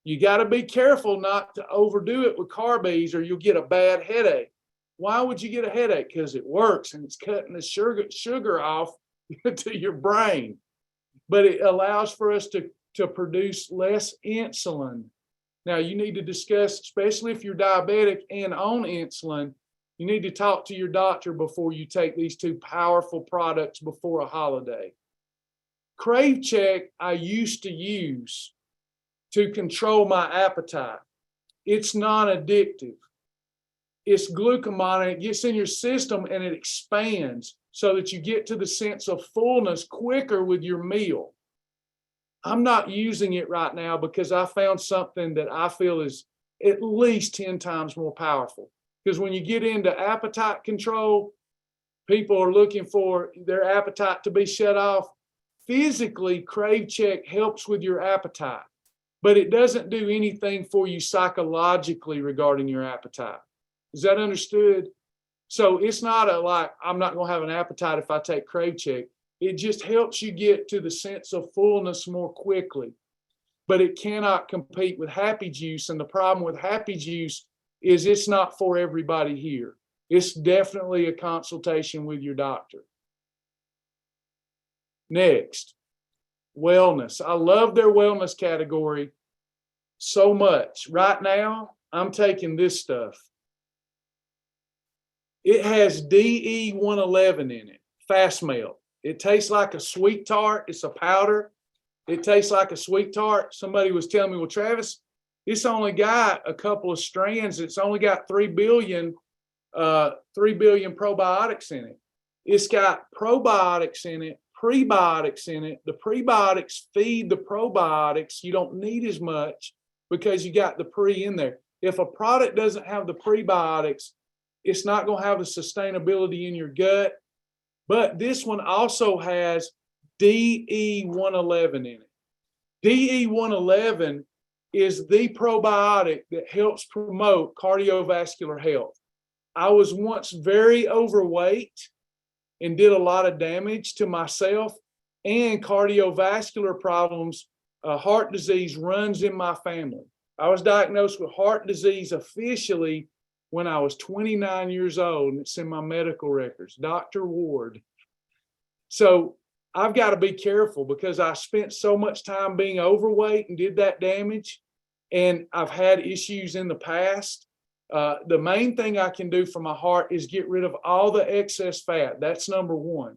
You got to be careful not to overdo it with Carbes or you'll get a bad headache. Why would you get a headache? Because it works and it's cutting the sugar off to your brain. But it allows for us to produce less insulin. Now, you need to discuss, especially if you're diabetic and on insulin, you need to talk to your doctor before you take these 2 powerful products before a holiday. Crave Check I used to use to control my appetite. It's non-addictive. It's glucagon, and it gets in your system and it expands so that you get to the sense of fullness quicker with your meal. I'm not using it right now because I found something that I feel is at least 10 times more powerful. Because when you get into appetite control, people are looking for their appetite to be shut off. Physically, Crave Check helps with your appetite, but it doesn't do anything for you psychologically regarding your appetite. Is that understood? So it's not like, I'm not going to have an appetite if I take Crave Check. It just helps you get to the sense of fullness more quickly. but it cannot compete with Happy Juice. And the problem with Happy Juice is it's not for everybody here. It's definitely a consultation with your doctor. Next, wellness. I love their wellness category so much. Right now, I'm taking this stuff. It has DE111 in it, fast melt. It tastes like a sweet tart. It's a powder. It tastes like a sweet tart. Somebody was telling me, well, Travis, it's only got a couple of strands. It's only got 3 billion probiotics in it. It's got probiotics in it, prebiotics in it. The prebiotics feed the probiotics. You don't need as much because you got the pre in there. If a product doesn't have the prebiotics, it's not going to have the sustainability in your gut. But this one also has DE111 in it. DE111 is the probiotic that helps promote cardiovascular health. I was once very overweight and did a lot of damage to myself, and cardiovascular problems, heart disease runs in my family. I was diagnosed with heart disease officially when I was 29 years old, and it's in my medical records, Dr. Ward. So I've got to be careful because I spent so much time being overweight and did that damage, and I've had issues in the past. The main thing I can do for my heart is get rid of all the excess fat. That's number one.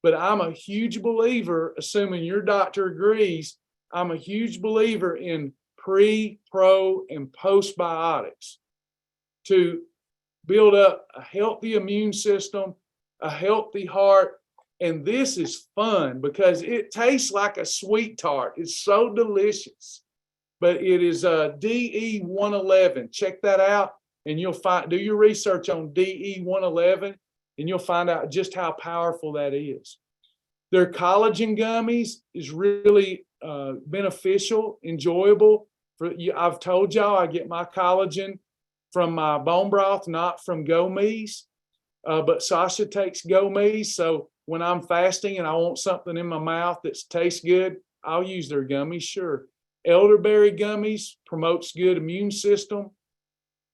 But I'm a huge believer, assuming your doctor agrees, I'm a huge believer in pre, pro, and postbiotics to build up a healthy immune system, a healthy heart. And this is fun because it tastes like a sweet tart. It's so delicious. But it is DE111. Check that out, and you'll do your research on DE111, and you'll find out just how powerful that is. Their collagen gummies is really beneficial, enjoyable. I've told y'all I get my collagen from my bone broth, not from Gomees. But Sasha takes Gomees, so when I'm fasting and I want something in my mouth that tastes good, I'll use their gummies, sure. Elderberry gummies promotes good immune system.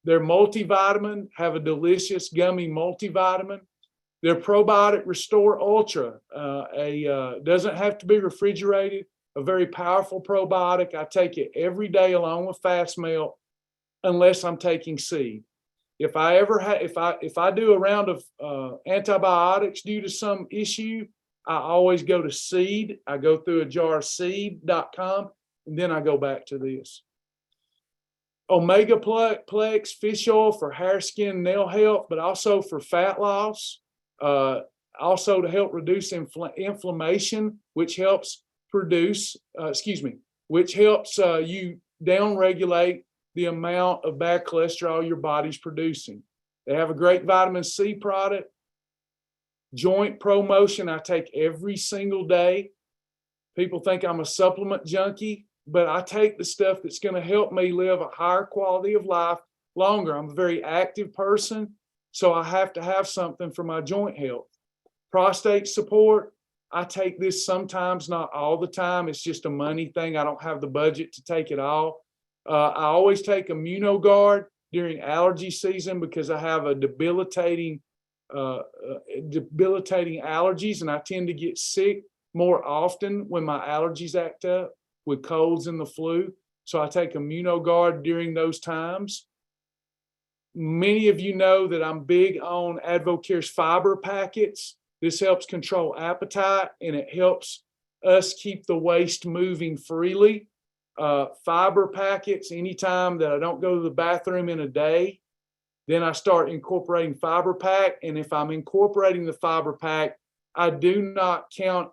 Their multivitamin, have a delicious gummy multivitamin. Their probiotic Restore Ultra, doesn't have to be refrigerated, a very powerful probiotic. I take it every day along with fast melt, unless I'm taking seed. If I do a round of antibiotics due to some issue, I always go to seed. I go through a jar of seed.com, and then I go back to this. Omega Plex fish oil for hair, skin, nail health, but also for fat loss. Also to help reduce inflammation, which helps you downregulate the amount of bad cholesterol your body's producing. They have a great vitamin C product. Joint ProMotion, I take every single day. People think I'm a supplement junkie, but I take the stuff that's going to help me live a higher quality of life longer. I'm a very active person, so I have to have something for my joint health. Prostate support, I take this sometimes, not all the time. It's just a money thing. I don't have the budget to take it all. I always take Immunoguard during allergy season because I have a debilitating allergies, and I tend to get sick more often when my allergies act up with colds and the flu. So I take Immunoguard during those times. Many of you know that I'm big on Advocare's fiber packets. This helps control appetite, and it helps us keep the waste moving freely. Fiber packets, anytime that I don't go to the bathroom in a day, then I start incorporating fiber pack. And if I'm incorporating the fiber pack, I do not count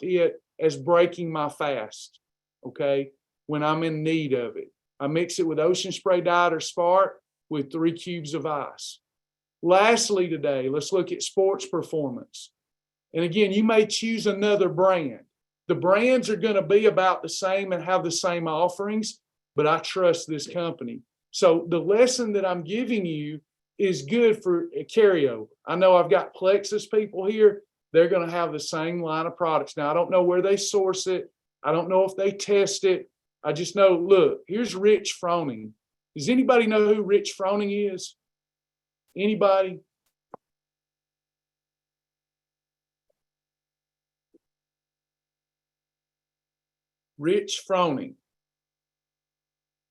it as breaking my fast, okay, when I'm in need of it. I mix it with Ocean Spray Diet or Spark with 3 cubes of ice. Lastly today, let's look at sports performance. And again, you may choose another brand. The brands are going to be about the same and have the same offerings, but I trust this company. So the lesson that I'm giving you is good for a carryover. I know I've got Plexus people here. They're going to have the same line of products. Now, I don't know where they source it. I don't know if they test it, I just know, look, here's Rich Froning. Does anybody know who Rich Froning is? Anybody? Rich Froning.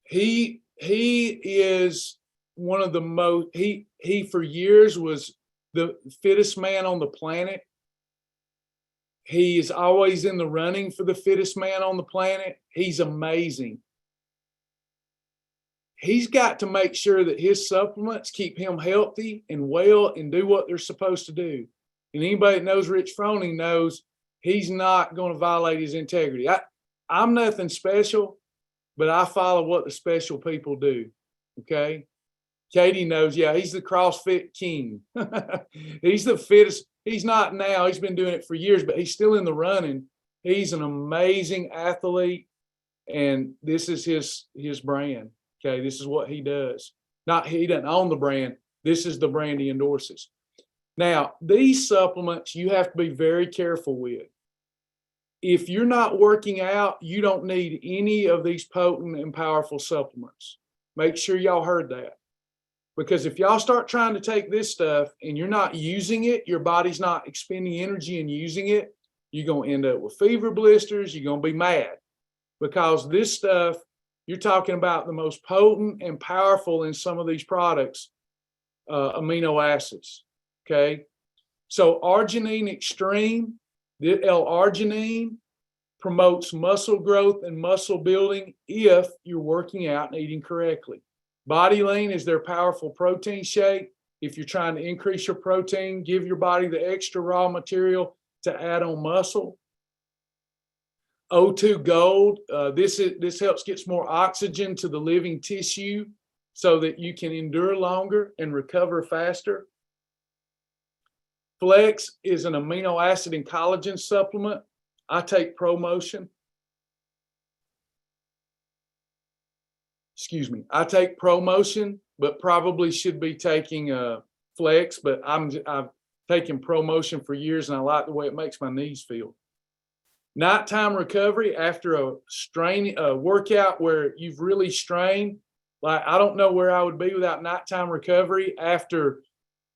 He is one of the most, he for years was the fittest man on the planet. He is always in the running for the fittest man on the planet. He's amazing. He's got to make sure that his supplements keep him healthy and well and do what they're supposed to do. And anybody that knows Rich Froning knows he's not going to violate his integrity. I'm nothing special, but I follow what the special people do. Okay. Katie knows, yeah, he's the CrossFit king. He's the fittest. He's not now, he's been doing it for years, but he's still in the running. He's an amazing athlete, and this is his brand. Okay, this is what he does. He doesn't own the brand. This is the brand he endorses. Now, these supplements you have to be very careful with. If you're not working out, you don't need any of these potent and powerful supplements. Make sure y'all heard that. Because if y'all start trying to take this stuff and you're not using it, your body's not expending energy and using it, you're going to end up with fever blisters. You're going to be mad because this stuff, you're talking about the most potent and powerful in some of these products, amino acids. Okay. So Arginine Extreme, the L-arginine, promotes muscle growth and muscle building if you're working out and eating correctly. Body Lean is their powerful protein shake. If you're trying to increase your protein, give your body the extra raw material to add on muscle. O2 Gold, this helps get more oxygen to the living tissue so that you can endure longer and recover faster. Flex is an amino acid and collagen supplement. I take ProMotion. I take ProMotion, but probably should be taking Flex, but I've taken ProMotion for years and I like the way it makes my knees feel. Nighttime recovery after a workout where you've really strained. Like, I don't know where I would be without nighttime recovery after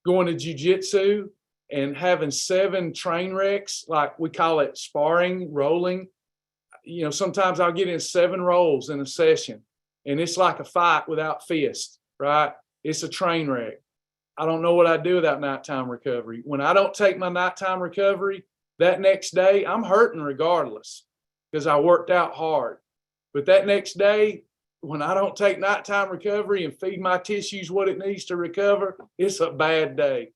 going to jiu-jitsu and having 7 train wrecks, like we call it sparring, rolling. You know, sometimes I'll get in 7 rolls in a session. And it's like a fight without fists, right? It's a train wreck. I don't know what I'd do without nighttime recovery. When I don't take my nighttime recovery, that next day, I'm hurting regardless because I worked out hard. But that next day, when I don't take nighttime recovery and feed my tissues what it needs to recover, it's a bad day.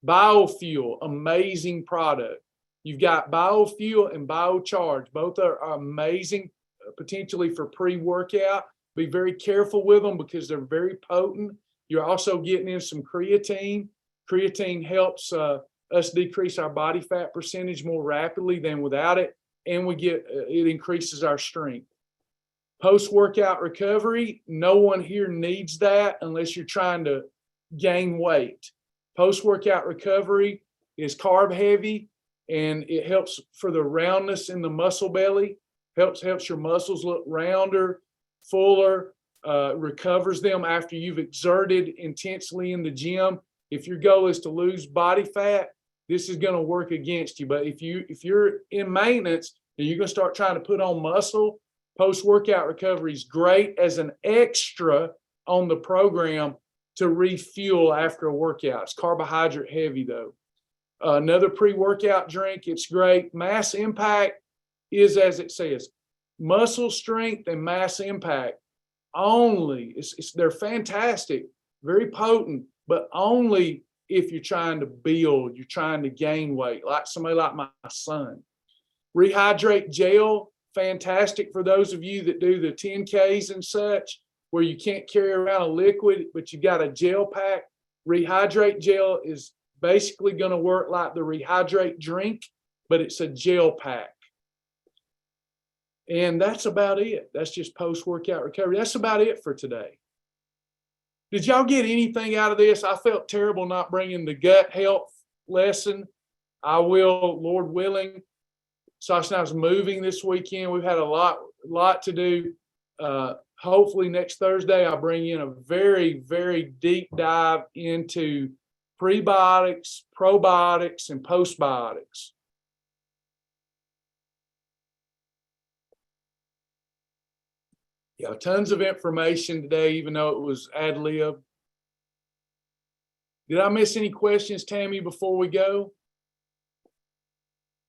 Biofuel, amazing product. You've got Biofuel and Biocharge. Both are amazing, potentially for pre-workout. Be very careful with them because they're very potent. You're also getting in some creatine. Creatine helps us decrease our body fat percentage more rapidly than without it, and it increases our strength. Post-workout recovery, no one here needs that unless you're trying to gain weight. Post-workout recovery is carb heavy, and it helps for the roundness in the muscle belly, helps your muscles look rounder, fuller, recovers them after you've exerted intensely in the gym. If your goal is to lose body fat, this is going to work against you. But if you're in maintenance and you're going to start trying to put on muscle, post-workout recovery is great as an extra on the program to refuel after a workout. It's carbohydrate heavy though. Another pre-workout drink, it's great. Mass Impact is, as it says, muscle strength and mass impact only. They're fantastic, very potent, but only if you're trying to build, you're trying to gain weight, like somebody like my son. Rehydrate Gel, fantastic for those of you that do the 10Ks and such, where you can't carry around a liquid, but you got a gel pack. Rehydrate Gel is basically going to work like the Rehydrate drink, but it's a gel pack. And that's about it. That's just post-workout recovery. That's about it for today. Did y'all get anything out of this? I felt terrible not bringing the gut health lesson. I will, Lord willing. Sasha and I was moving this weekend. We've had a lot to do. hopefully next Thursday, I'll bring in a very, very deep dive into prebiotics, probiotics, and postbiotics. Yeah, tons of information today, even though it was ad lib. Did I miss any questions, Tammy, before we go?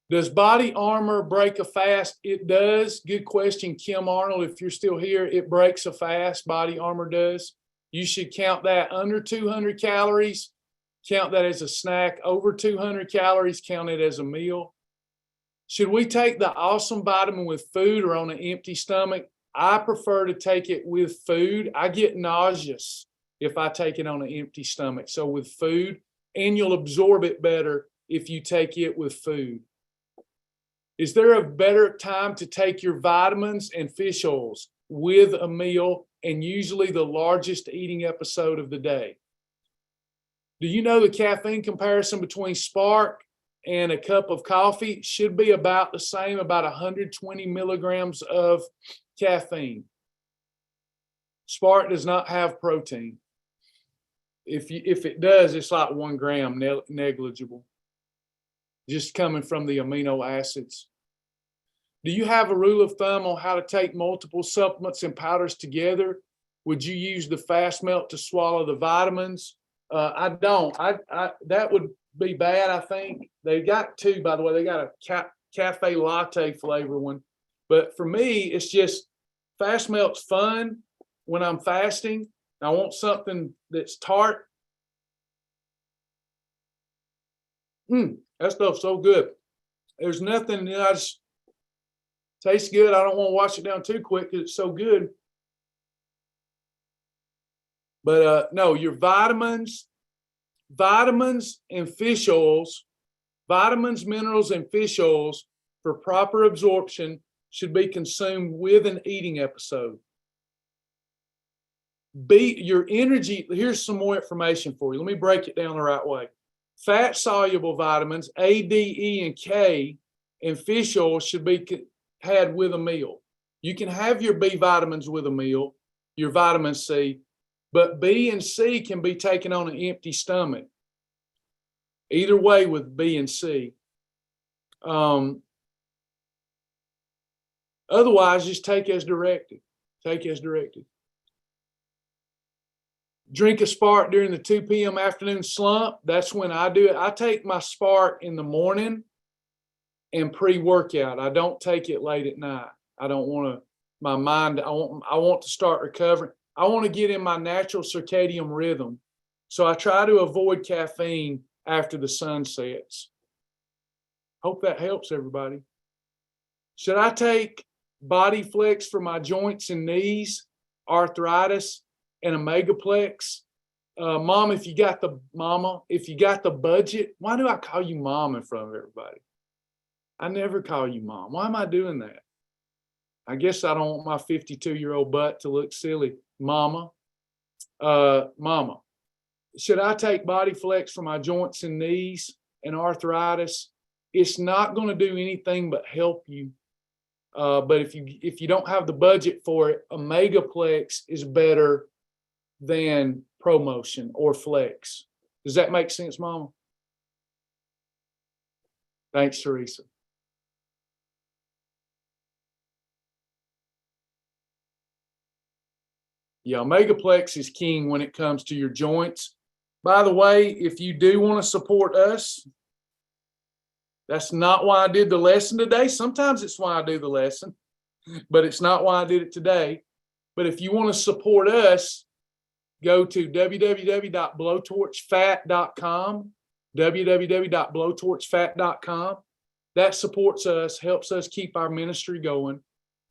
Does body armor break a fast? It does. Good question, Kim Arnold. If you're still here, it breaks a fast. Body armor does. You should count that under 200 calories. Count that as a snack. Over 200 calories, count it as a meal. Should we take the awesome vitamin with food or on an empty stomach? I prefer to take it with food. I get nauseous if I take it on an empty stomach. So with food, and you'll absorb it better if you take it with food. Is there a better time to take your vitamins and fish oils with a meal, and usually the largest eating episode of the day? Do you know the caffeine comparison between Spark and a cup of coffee should be about the same, about 120 milligrams of caffeine? Spark does not have protein. If it does, it's like 1 gram, negligible, just coming from the amino acids. Do you have a rule of thumb on how to take multiple supplements and powders together? Would you use the fast melt to swallow the vitamins? I don't. That would be bad, I think. They got 2, by the way. They got a cafe latte flavor one. But for me, it's just fast melt's fun when I'm fasting. I want something that's tart. That stuff's so good. There's nothing, I just tastes good. I don't want to wash it down too quick because it's so good. But no, your vitamins and fish oils, vitamins, minerals, and fish oils for proper absorption should be consumed with an eating episode. Your energy, here's some more information for you. Let me break it down the right way. Fat soluble vitamins, A, D, E, and K, and fish oil should be had with a meal. You can have your B vitamins with a meal, your vitamin C, but B and C can be taken on an empty stomach. Either way with B and C. Otherwise, just take as directed. Take as directed. Drink a Spark during the 2 p.m. afternoon slump. That's when I do it. I take my Spark in the morning and pre-workout. I don't take it late at night. I don't want to, my mind, I want to start recovering. I want to get in my natural circadian rhythm. So I try to avoid caffeine after the sun sets. Hope that helps everybody. Should I take Body Flex for my joints and knees, arthritis, and Omegaplex? Mom, if you got the budget, why do I call you mom in front of everybody? I never call you mom. Why am I doing that? I guess I don't want my 52-year-old butt to look silly. Mama. Mama, should I take Body Flex for my joints and knees and arthritis? It's not going to do anything but help you. But if you don't have the budget for it, Omegaplex is better than ProMotion or Flex. Does that make sense, Mama? Thanks, Teresa. Yeah, Omegaplex is king when it comes to your joints. By the way, if you do want to support us, that's not why I did the lesson today. Sometimes it's why I do the lesson, but it's not why I did it today. But if you want to support us, go to www.blowtorchfat.com, www.blowtorchfat.com. That supports us, helps us keep our ministry going.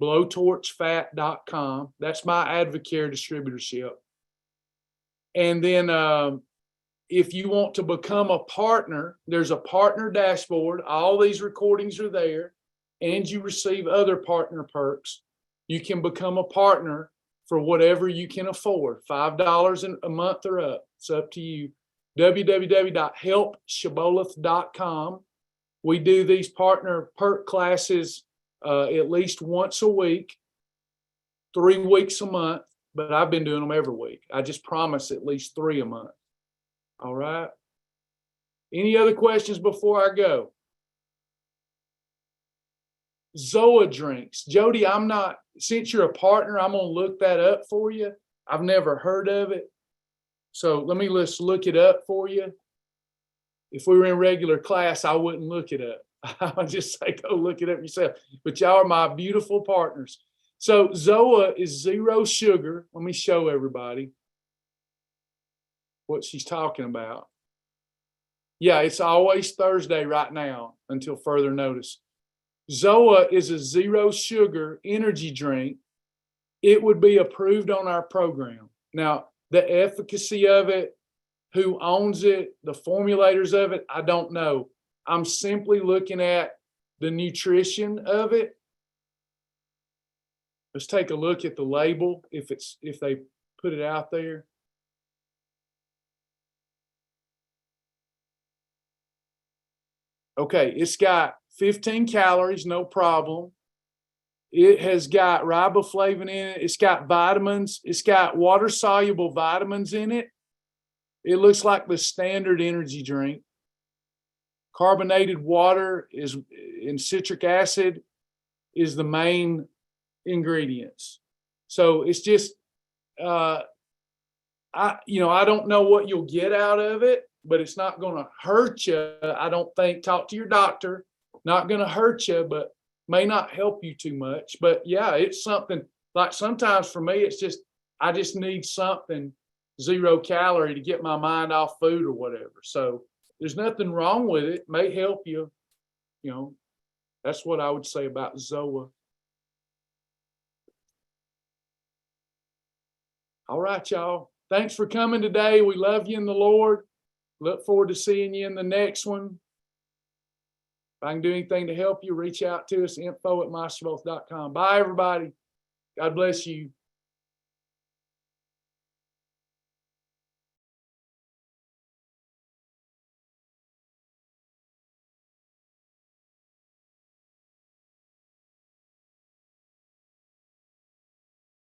Blowtorchfat.com. That's my Advocare distributorship. And then if you want to become a partner, there's a partner dashboard. All these recordings are there, and you receive other partner perks. You can become a partner for whatever you can afford, $5 a month or up. It's up to you. www.helpshibboleth.com. We do these partner perk classes at least once a week. 3 weeks a month, but I've been doing them every week. I just promise at least 3 a month. All right. Any other questions before I go? Zoa drinks. Jody, since you're a partner, I'm going to look that up for you. I've never heard of it. So let's look it up for you. If we were in regular class, I wouldn't look it up. I would just say, go look it up yourself. But y'all are my beautiful partners. So Zoa is 0 sugar. Let me show everybody what she's talking about. Yeah, it's always Thursday right now until further notice. Zoa is a 0 sugar energy drink. It would be approved on our program. Now, the efficacy of it, who owns it, the formulators of it, I don't know. I'm simply looking at the nutrition of it. Let's take a look at the label if they put it out there. Okay, it's got 15 calories, no problem. It has got riboflavin in it. It's got vitamins. It's got water-soluble vitamins in it. It looks like the standard energy drink. Carbonated water and citric acid is the main ingredients. So it's just, I don't know what you'll get out of it, but it's not going to hurt you. I don't think. Talk to your doctor. Not going to hurt you, but may not help you too much. But yeah, it's something like sometimes for me, it's just, I just need something 0 calorie to get my mind off food or whatever. So there's nothing wrong with it. May help you. That's what I would say about Zoa. All right, y'all. Thanks for coming today. We love you in the Lord. Look forward to seeing you in the next one. If I can do anything to help you, reach out to us, info@masterwealth.com. Bye, everybody. God bless you.